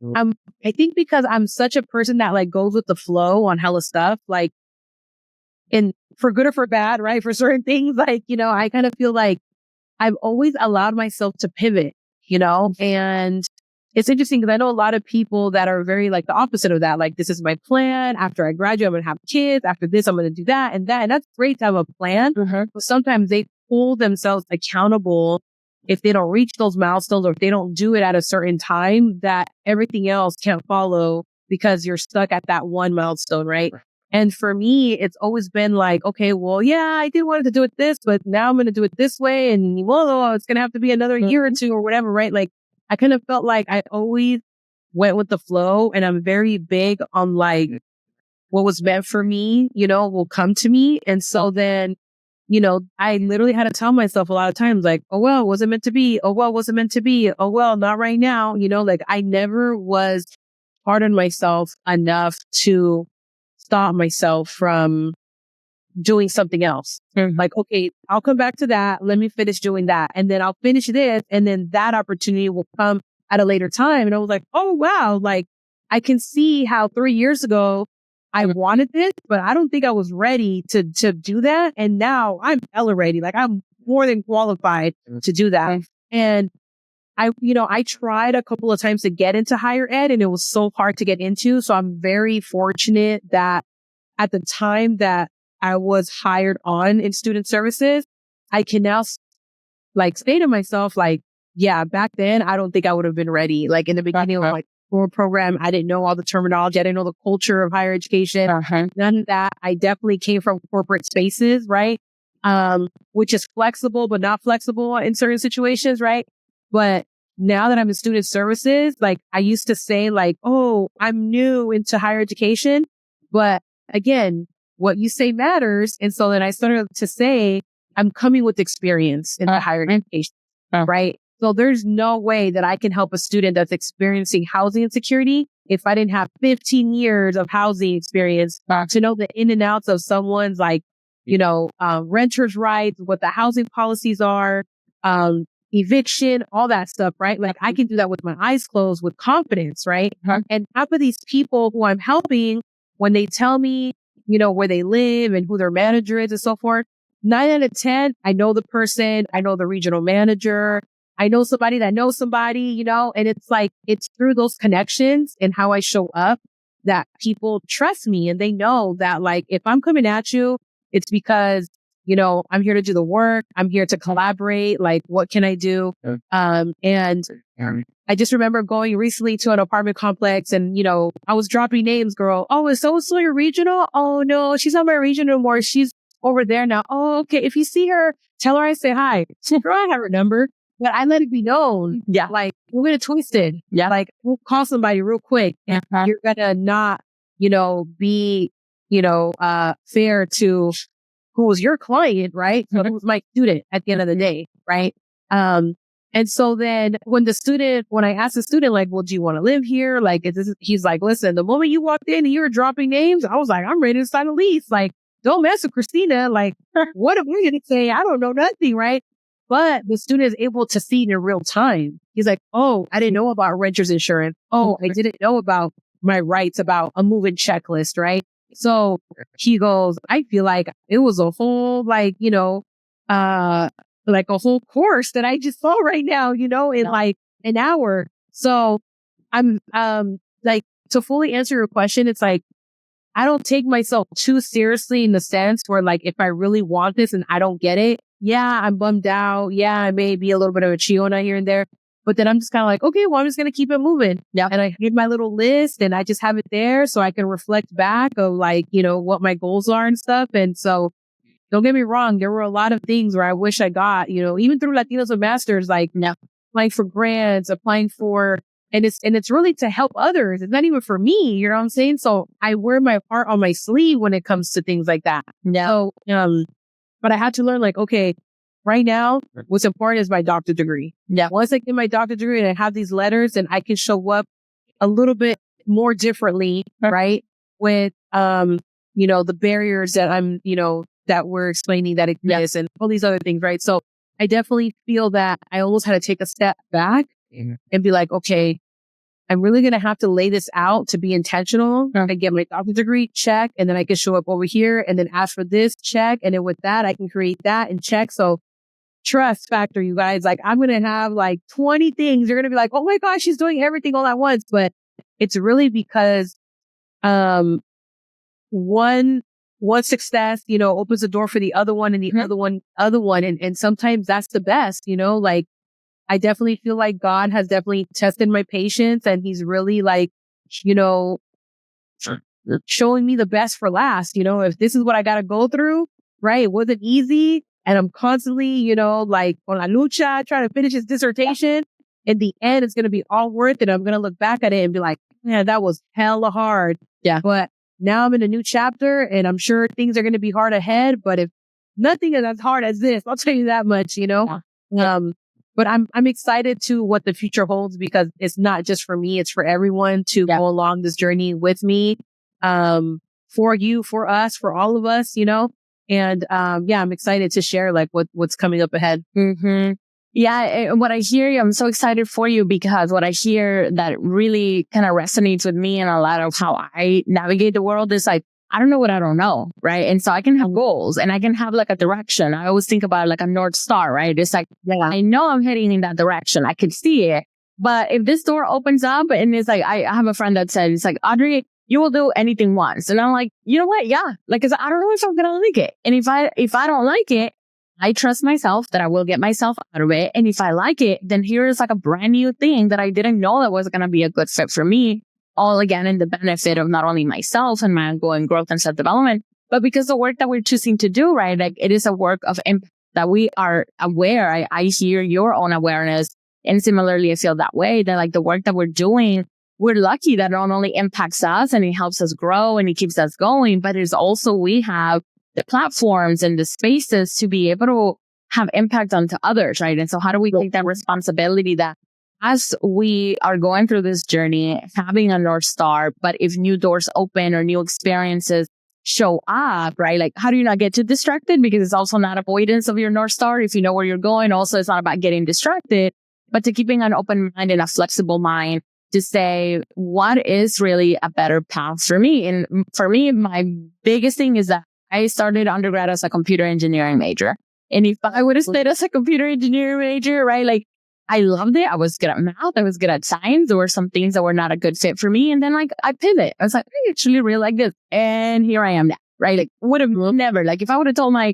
I think because I'm such a person that like goes with the flow on hella stuff, like, and for good or for bad, right? For certain things, like, I kind of feel like I've always allowed myself to pivot, and it's interesting because I know a lot of people that are very like the opposite of that. Like, this is my plan. After I graduate, I'm going to have kids. After this, I'm going to do that and that. And that's great to have a plan. Mm-hmm. But sometimes they pull themselves accountable if they don't reach those milestones or if they don't do it at a certain time, that everything else can't follow because you're stuck at that one milestone, right? And for me, it's always been like, okay, well, yeah, I did want to do it this, but now I'm going to do it this way. And well, it's going to have to be another year or two or whatever, right? Like, I kind of felt like I always went with the flow, and I'm very big on like what was meant for me, will come to me. And so then, I literally had to tell myself a lot of times, like, oh, well, was it meant to be? Oh, well, was it meant to be? Oh, well, not right now. Like I never was hard on myself enough to stop myself from doing something else. Like, okay, I'll come back to that. Let me finish doing that. And then I'll finish this. And then that opportunity will come at a later time. And I was like, oh, wow. Like, I can see how 3 years ago I wanted this, but I don't think I was ready to do that. And now I'm hella ready. Like, I'm more than qualified to do that. And I tried a couple of times to get into higher ed, and it was so hard to get into. So I'm very fortunate that at the time that I was hired on in student services, I can now like say to myself, like, yeah, back then, I don't think I would have been ready. Like in the beginning of my core program, I didn't know all the terminology. I didn't know the culture of higher education. None of that. I definitely came from corporate spaces, right? Which is flexible, but not flexible in certain situations, right? But now that I'm in student services, like I used to say like, oh, I'm new into higher education. But again, what you say matters. And so then I started to say, I'm coming with experience in the higher education, right? So there's no way that I can help a student that's experiencing housing insecurity if I didn't have 15 years of housing experience to know the in and outs of someone's like, renters' rights, what the housing policies are, eviction, all that stuff, right? Like I can do that with my eyes closed with confidence, right? And half of these people who I'm helping, when they tell me, where they live and who their manager is and so forth, 9 out of 10, I know the person, I know the regional manager, I know somebody that knows somebody, and it's like, it's through those connections and how I show up that people trust me, and they know that like, if I'm coming at you, it's because I'm here to do the work. I'm here to collaborate. Like, what can I do? And I just remember going recently to an apartment complex and, I was dropping names, girl. Oh, is so-and-so your regional? Oh, no, she's not my regional anymore. She's over there now. Oh, okay. If you see her, tell her I say hi. Girl, I have her number, but I let it be known. Yeah. Like, we're going to twist it. Yeah. Like, we'll call somebody real quick and you're going to not, be, fair to who was your client, right? So who's my student at the end of the day, right? And so then when I asked the student, like, well, do you want to live here? Like, he's like, listen, the moment you walked in and you were dropping names, I was like, I'm ready to sign a lease. Like, don't mess with Christina. Like, what am I going to say? I don't know nothing, right? But the student is able to see it in real time. He's like, oh, I didn't know about renter's insurance. Oh, I didn't know about my rights, about a move-in checklist, right? So he goes, I feel like it was a whole, like a whole course that I just saw right now, in like an hour. So I'm, like, to fully answer your question, it's like, I don't take myself too seriously in the sense where, like, if I really want this and I don't get it, yeah, I'm bummed out. Yeah, I may be a little bit of a chiona here and there. But then I'm just kind of like, okay, well, I'm just going to keep it moving. Yeah. And I give my little list and I just have it there so I can reflect back of, like, what my goals are and stuff. And so don't get me wrong. There were a lot of things where I wish I got, even through Latinas with Masters, like applying for grants, applying for, and it's really to help others. It's not even for me. You know what I'm saying? So I wear my heart on my sleeve when it comes to things like that. Yeah. So, but I had to learn, like, okay, right now, what's important is my doctorate degree. Yeah. Once I get my doctorate degree and I have these letters and I can show up a little bit more differently, right? With, the barriers that I'm, that we're explaining that exist and all these other things, right? So I definitely feel that I almost had to take a step back and be like, okay, I'm really going to have to lay this out to be intentional. I get my doctorate degree, check, and then I can show up over here and then ask for this, check. And then with that, I can create that and check. So trust factor, you guys, like, I'm going to have like 20 things. You're going to be like, oh my gosh, she's doing everything all at once. But it's really because, one success, opens the door for the other one and the other one. And sometimes that's the best, like, I definitely feel like God has definitely tested my patience and he's really, like, showing me the best for last. If this is what I got to go through, right? It wasn't easy. And I'm constantly, like, on la lucha, trying to finish his dissertation. In the end, it's going to be all worth it. I'm going to look back at it and be like, man, that was hella hard. Yeah. But now I'm in a new chapter and I'm sure things are going to be hard ahead. But if nothing is as hard as this, I'll tell you that much, But I'm excited to what the future holds because it's not just for me, it's for everyone to go along this journey with me. For you, for us, for all of us, And I'm excited to share, like, what's coming up ahead. Mm-hmm. Yeah, what I hear you, I'm so excited for you because what I hear that really kind of resonates with me and a lot of how I navigate the world is like, I don't know what I don't know, right? And so I can have goals and I can have like a direction. I always think about it like a North Star, right? It's like, I know I'm heading in that direction. I can see it. But if this door opens up and it's like, I have a friend that said, it's like, Adri, you will do anything once. And I'm like, you know what? Yeah. Like, 'cause I don't know if I'm going to like it. And if I don't like it, I trust myself that I will get myself out of it. And if I like it, then here is like a brand new thing that I didn't know that was going to be a good fit for me. All again in the benefit of not only myself and my ongoing growth and self-development, but because the work that we're choosing to do, right? Like, it is a work of impact that we are aware. I hear your own awareness. And similarly, I feel that way that, like, the work that we're doing, we're lucky that it not only impacts us and it helps us grow and it keeps us going, but it's also, we have the platforms and the spaces to be able to have impact onto others, right? And so how do we take that responsibility that as we are going through this journey, having a North Star, but if new doors open or new experiences show up, right? Like, how do you not get too distracted? Because it's also not avoidance of your North Star. If you know where you're going, also, it's not about getting distracted, but to keeping an open mind and a flexible mind to say, what is really a better path for me? And for me, my biggest thing is that I started undergrad as a computer engineering major. And if I would have stayed as a computer engineering major, right? Like, I loved it. I was good at math. I was good at science. There were some things that were not a good fit for me. And then, like, I pivot. I was like, I actually really like this. And here I am now, right? Like, would have never, like, if I would have told my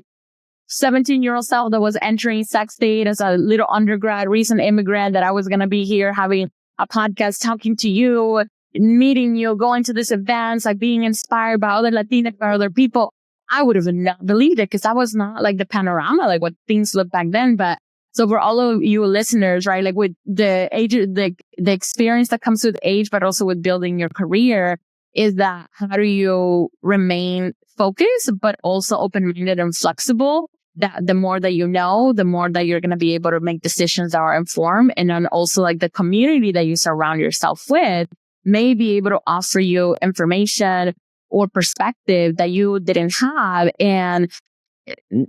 17-year-old self that was entering sex state as a little undergrad, recent immigrant, that I was going to be here having a podcast, talking to you, meeting you, going to these events, like being inspired by other Latinas, by other people. I would have not believed it because that was not like the panorama, like what things looked back then. But so for all of you listeners, right, like with the age, the experience that comes with age, but also with building your career, is that how do you remain focused, but also open-minded and flexible? That the more that you know, the more that you're going to be able to make decisions that are informed. And then also like the community that you surround yourself with may be able to offer you information or perspective that you didn't have. And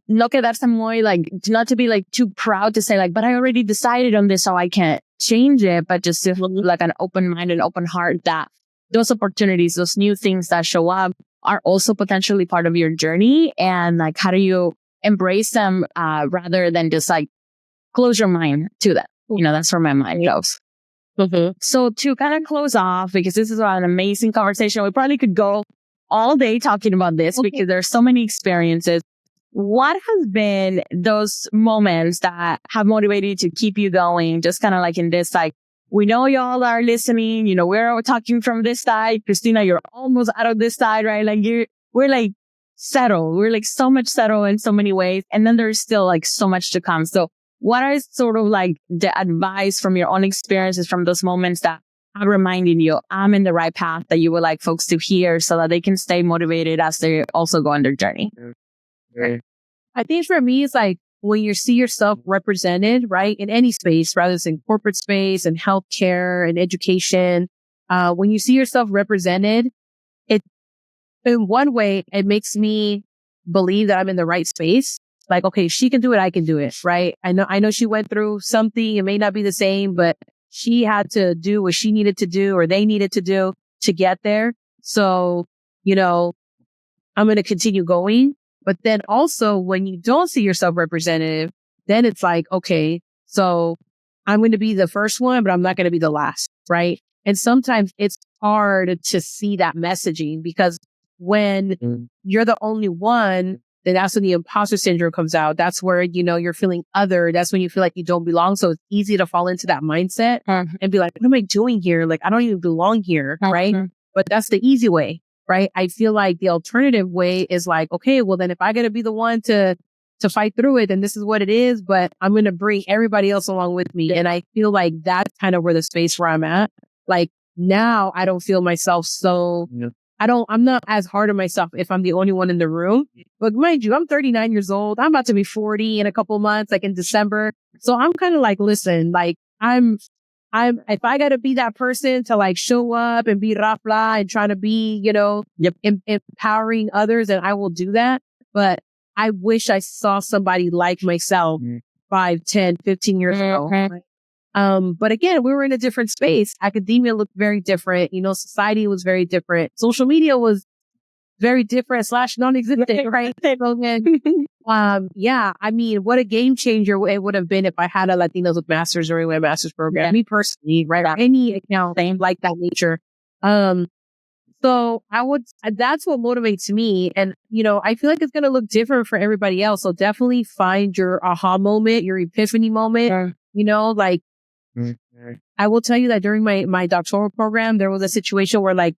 no quedarse muy like, not to be like too proud to say like, but I already decided on this, so I can't change it, but just to look like an open mind and open heart that those opportunities, those new things that show up are also potentially part of your journey. And like, how do you embrace them, rather than just like close your mind to them? You know, that's where my mind goes. Mm-hmm. So to kind of close off, because this is an amazing conversation, we probably could go all day talking about this because there's so many experiences. What has been those moments that have motivated you to keep you going? Just kind of like in this, like, we know y'all are listening, you know, we're talking from this side. Christina, you're almost out of this side, right? Like we're like settled. We're like so much settled in so many ways. And then there's still like so much to come. So what are sort of like the advice from your own experiences from those moments that are reminding you I'm in the right path that you would like folks to hear so that they can stay motivated as they also go on their journey? I think for me, it's like when you see yourself represented, right, in any space, rather it's in corporate space and healthcare and education, when you see yourself represented, it, in one way, it makes me believe that I'm in the right space. Like, okay, she can do it, I can do it, right? I know she went through something. It may not be the same, but she had to do what she needed to do or they needed to do to get there. So, you know, I'm going to continue going. But then also when you don't see yourself represented, then it's like, okay, so I'm going to be the first one, but I'm not going to be the last, right? And sometimes it's hard to see that messaging because when you're the only one, then that's when the imposter syndrome comes out. That's where, you know, you're feeling other. That's when you feel like you don't belong. So it's easy to fall into that mindset and be like, what am I doing here? Like, I don't even belong here, right? But that's the easy way. Right. I feel like the alternative way is like, okay, well, then if I got to be the one to fight through it, then this is what it is, but I'm going to bring everybody else along with me. And I feel like that's kind of where the space where I'm at. Like now I don't feel myself so, I'm not as hard on myself if I'm the only one in the room. But mind you, I'm 39 years old. I'm about to be 40 in a couple months, like in December. So I'm kind of like, listen, like if I got to be that person to like show up and be rafla and try to be, you know, empowering others, and I will do that. But I wish I saw somebody like myself 5, 10, 15 years ago. But again, we were in a different space. Academia looked very different. You know, society was very different. Social media was very different / non-existent, right? Yeah, I mean, what a game changer it would have been if I had a Latinos with Masters during my master's program. Me personally, right? Or any account like that nature. So that's what motivates me. And, you know, I feel like it's going to look different for everybody else. So definitely find your aha moment, your epiphany moment, you know, like I will tell you that during my doctoral program, there was a situation where like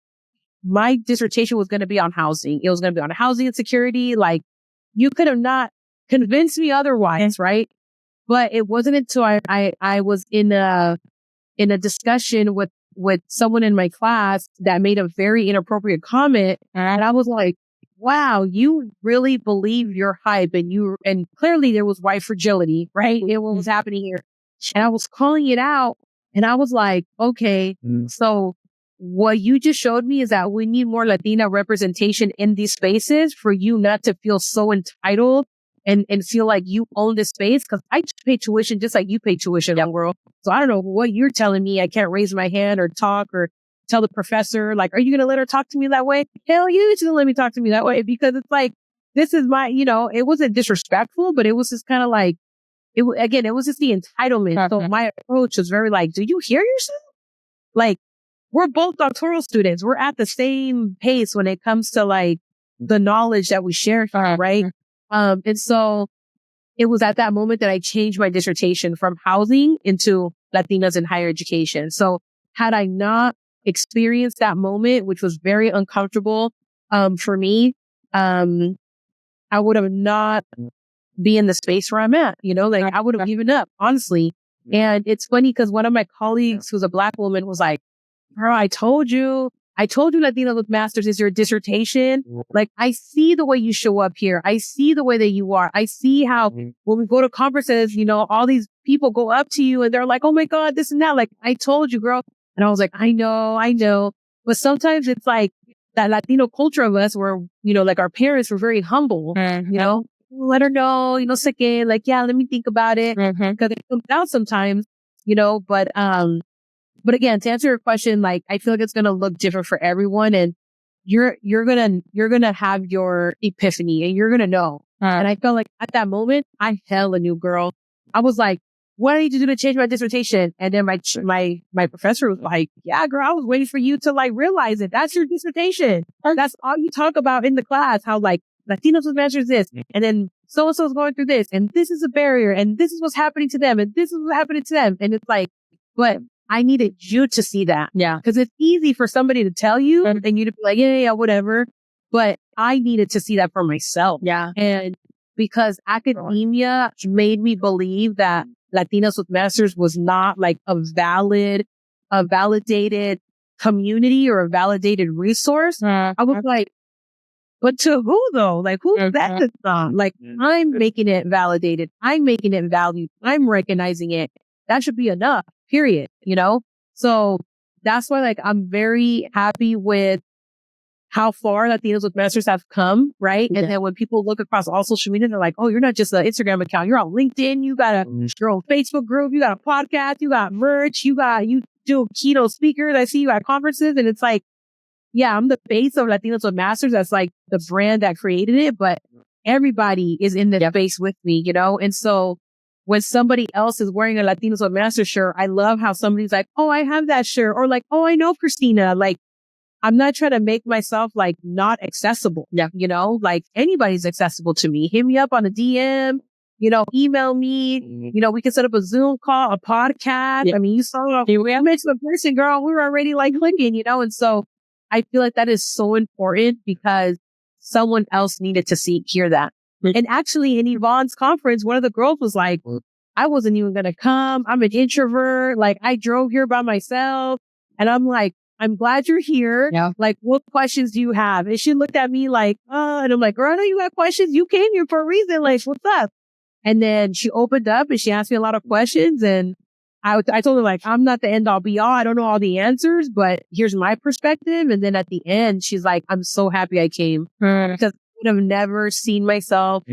my dissertation was going to be on housing. It was going to be on housing insecurity. Like you could have not convinced me otherwise, right? But it wasn't until I was in a discussion with someone in my class that made a very inappropriate comment. And I was like, wow, you really believe your hype and clearly there was white fragility, right? It was happening here. And I was calling it out and I was like, okay, so what you just showed me is that we need more Latina representation in these spaces for you not to feel so entitled and feel like you own this space. Cause I pay tuition just like you pay tuition in the world. So I don't know what you're telling me. I can't raise my hand or talk or tell the professor, like, are you going to let her talk to me that way? Hell, you shouldn't let me talk to me that way because it's like, this is my, you know, it wasn't disrespectful, but it was just kind of like, it was just the entitlement. So my approach was very like, do you hear yourself? Like, we're both doctoral students. We're at the same pace when it comes to like the knowledge that we share, right? And so it was at that moment that I changed my dissertation from housing into Latinas in higher education. So had I not experienced that moment, which was very uncomfortable, for me, I would have not be in the space where I'm at, like I would have given up, honestly. And it's funny because one of my colleagues who's a Black woman was like, "Bro, I told you Latinos with Masters is your dissertation. Like, I see the way you show up here. I see the way that you are. I see how when we go to conferences, all these people go up to you and they're like, oh my God, this and that. Like, I told you, girl." And I was like, I know. But sometimes it's like that Latino culture of us where, like our parents were very humble, let her know, sé qué, like, yeah, let me think about it. Because it comes out sometimes, but again, to answer your question, like, I feel like it's going to look different for everyone, and you're going to have your epiphany and you're going to know. And I felt like at that moment, I hella knew, girl. I was like, what do I need to do to change my dissertation? And then my professor was like, yeah, girl, I was waiting for you to like realize it. That's your dissertation. That's all you talk about in the class. How like Latinos with Masters this, and then so-and-so is going through this, and this is a barrier, and this is what's happening to them, and this is what's happening to them. And it's like, but I needed you to see that. Yeah. Because it's easy for somebody to tell you and you to be like, yeah, whatever. But I needed to see that for myself. Yeah. And because academia made me believe that Latinos with Masters was not like a validated community or a validated resource. I was like, but to who though? Like who's that? That's not like, I'm making it validated. I'm making it valued. I'm recognizing it. That should be enough, period. So that's why like, I'm very happy with how far Latinos with Masters have come. Right. And then when people look across all social media, they're like, oh, you're not just an Instagram account. You're on LinkedIn. You got your own Facebook group. You got a podcast. You got merch. You do keynote speakers. I see you at conferences. And it's like, yeah, I'm the face of Latinos with Masters. That's like the brand that created it, but everybody is in the space with me, And so when somebody else is wearing a Latinos with Masters shirt, I love how somebody's like, oh, I have that shirt. Or like, oh, I know Christina. Like, I'm not trying to make myself like not accessible. Yeah. Like anybody's accessible to me. Hit me up on a DM, email me, we can set up a Zoom call, a podcast. Yeah. I mean, you saw, we mentioned a person, girl, we were already like clicking, And so I feel like that is so important because someone else needed to hear that. And actually in Yvonne's conference, one of the girls was like, I wasn't even going to come. I'm an introvert. Like I drove here by myself. And I'm like, I'm glad you're here. Yeah. Like, what questions do you have? And she looked at me like, and I'm like, girl, I know you got questions. You came here for a reason. Like, what's up? And then she opened up and she asked me a lot of questions. And I told her like, I'm not the end all be all. I don't know all the answers, but here's my perspective. And then at the end, she's like, I'm so happy I came because I would have never seen myself,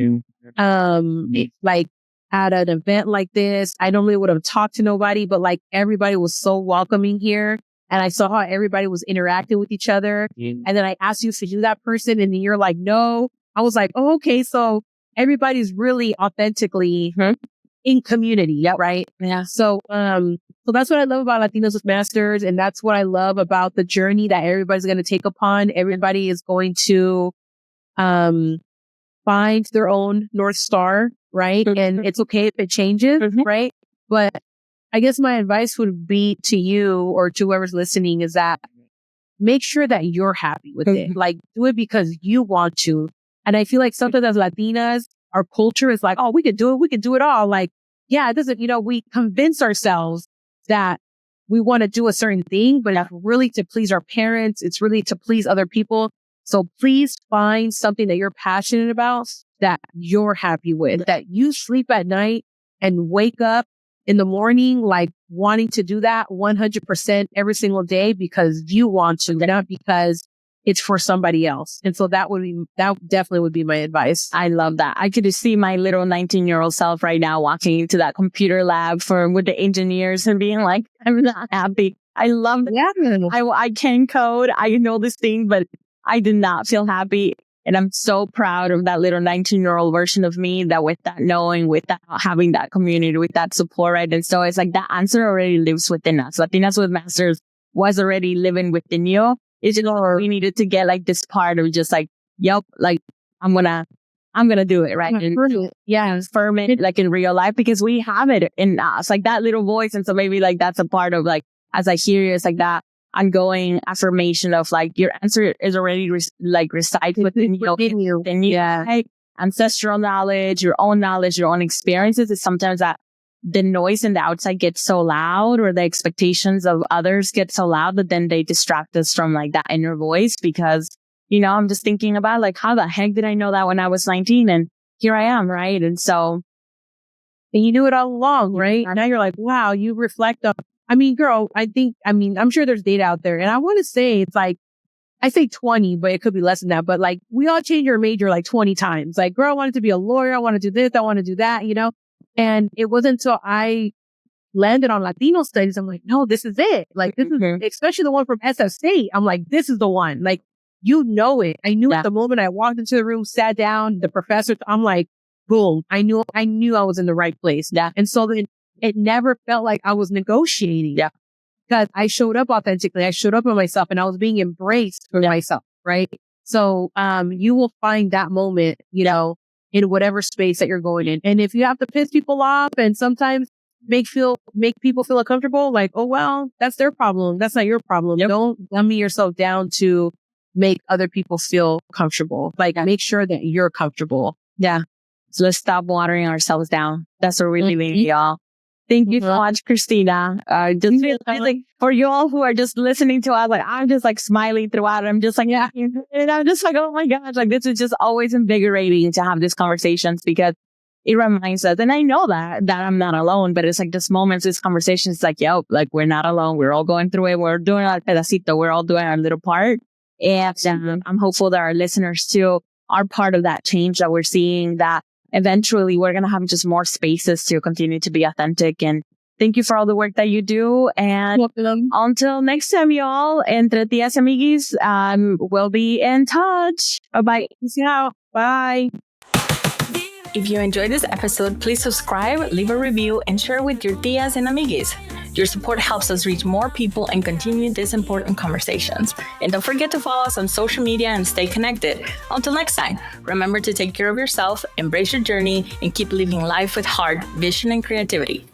like at an event like this. I normally would have talked to nobody, but like everybody was so welcoming here. And I saw how everybody was interacting with each other. And then I asked you if you that person and then you're like, no. I was like, oh, okay. So everybody's really authentically in community. Yep. Right. Yeah. So that's what I love about Latinos with Masters. And that's what I love about the journey that everybody's going to take upon. Everybody is going to, find their own North Star. Right. And it's okay if it changes. Right. But I guess my advice would be to you or to whoever's listening is that make sure that you're happy with it. Like do it because you want to. And I feel like sometimes as Latinas, our culture is like, oh, we could do it. We could do it all. Like, yeah, it doesn't, we convince ourselves that we want to do a certain thing, but it's really to please our parents. It's really to please other people. So please find something that you're passionate about that you're happy with, that you sleep at night and wake up in the morning, like wanting to do that 100% every single day because you want to, not because it's for somebody else. And so that definitely would be my advice. I love that. I could just see my little 19-year-old self right now walking into that computer lab with the engineers and being like, I'm not happy. I love that. Yeah. I can code. I know this thing, but I did not feel happy. And I'm so proud of that little 19-year-old version of me that with that knowing, with that having that community, with that support, right? And so it's like that answer already lives within us. Latinas with Masters was already living within you. It's just we needed to get like this part of just like, yep, like I'm gonna do it, right? And affirm it like in real life because we have it in us, like that little voice. And so maybe like that's a part of like, as I hear you, it's like that ongoing affirmation of like your answer is already resides within you. Yeah. Like, ancestral knowledge, your own experiences, is sometimes that the noise in the outside gets so loud, or the expectations of others get so loud that then they distract us from like that inner voice. Because, I'm just thinking about like, how the heck did I know that when I was 19? And here I am, right? And so. And you knew it all along, right? Now you're like, wow, you reflect on, girl, I'm sure there's data out there. And I want to say it's like, I say 20, but it could be less than that. But like, we all change our major like 20 times. Like, girl, I wanted to be a lawyer. I want to do this. I want to do that, And it wasn't until I landed on Latino studies, I'm like, no, this is it. Like, this is, especially the one from SF State. I'm like, this is the one. Like, it. I knew at the moment I walked into the room, sat down, the professor, I'm like, boom. I knew I was in the right place. Yeah. And so then it never felt like I was negotiating. Yeah. Because I showed up authentically. I showed up on myself and I was being embraced for myself. Right. So, you will find that moment, in whatever space that you're going in. And if you have to piss people off and sometimes make people feel uncomfortable, like, oh, well, that's their problem. That's not your problem. Yep. Don't dummy yourself down to make other people feel comfortable. Like, make sure that you're comfortable. Yeah. So let's stop watering ourselves down. That's what we really need, y'all. Thank you so much, Christina. Just like for you all who are just listening to us, like I'm just like smiling throughout. I'm just like, yeah, and I'm just like, oh my gosh, like this is just always invigorating to have these conversations, because it reminds us, and I know that I'm not alone, but it's like this moments, this conversations, like, yo, like we're not alone. We're all going through it. We're doing our pedacito. We're all doing our little part. And I'm hopeful that our listeners too are part of that change that we're seeing, that eventually we're going to have just more spaces to continue to be authentic. And thank you for all the work that you do. And until next time, y'all, Entre Tías y Amiguis, we'll be in touch. Bye-bye. See you out. Bye. If you enjoyed this episode, please subscribe, leave a review, and share with your tías and amiguis. Your support helps us reach more people and continue these important conversations. And don't forget to follow us on social media and stay connected. Until next time, remember to take care of yourself, embrace your journey, and keep living life with heart, vision, and creativity.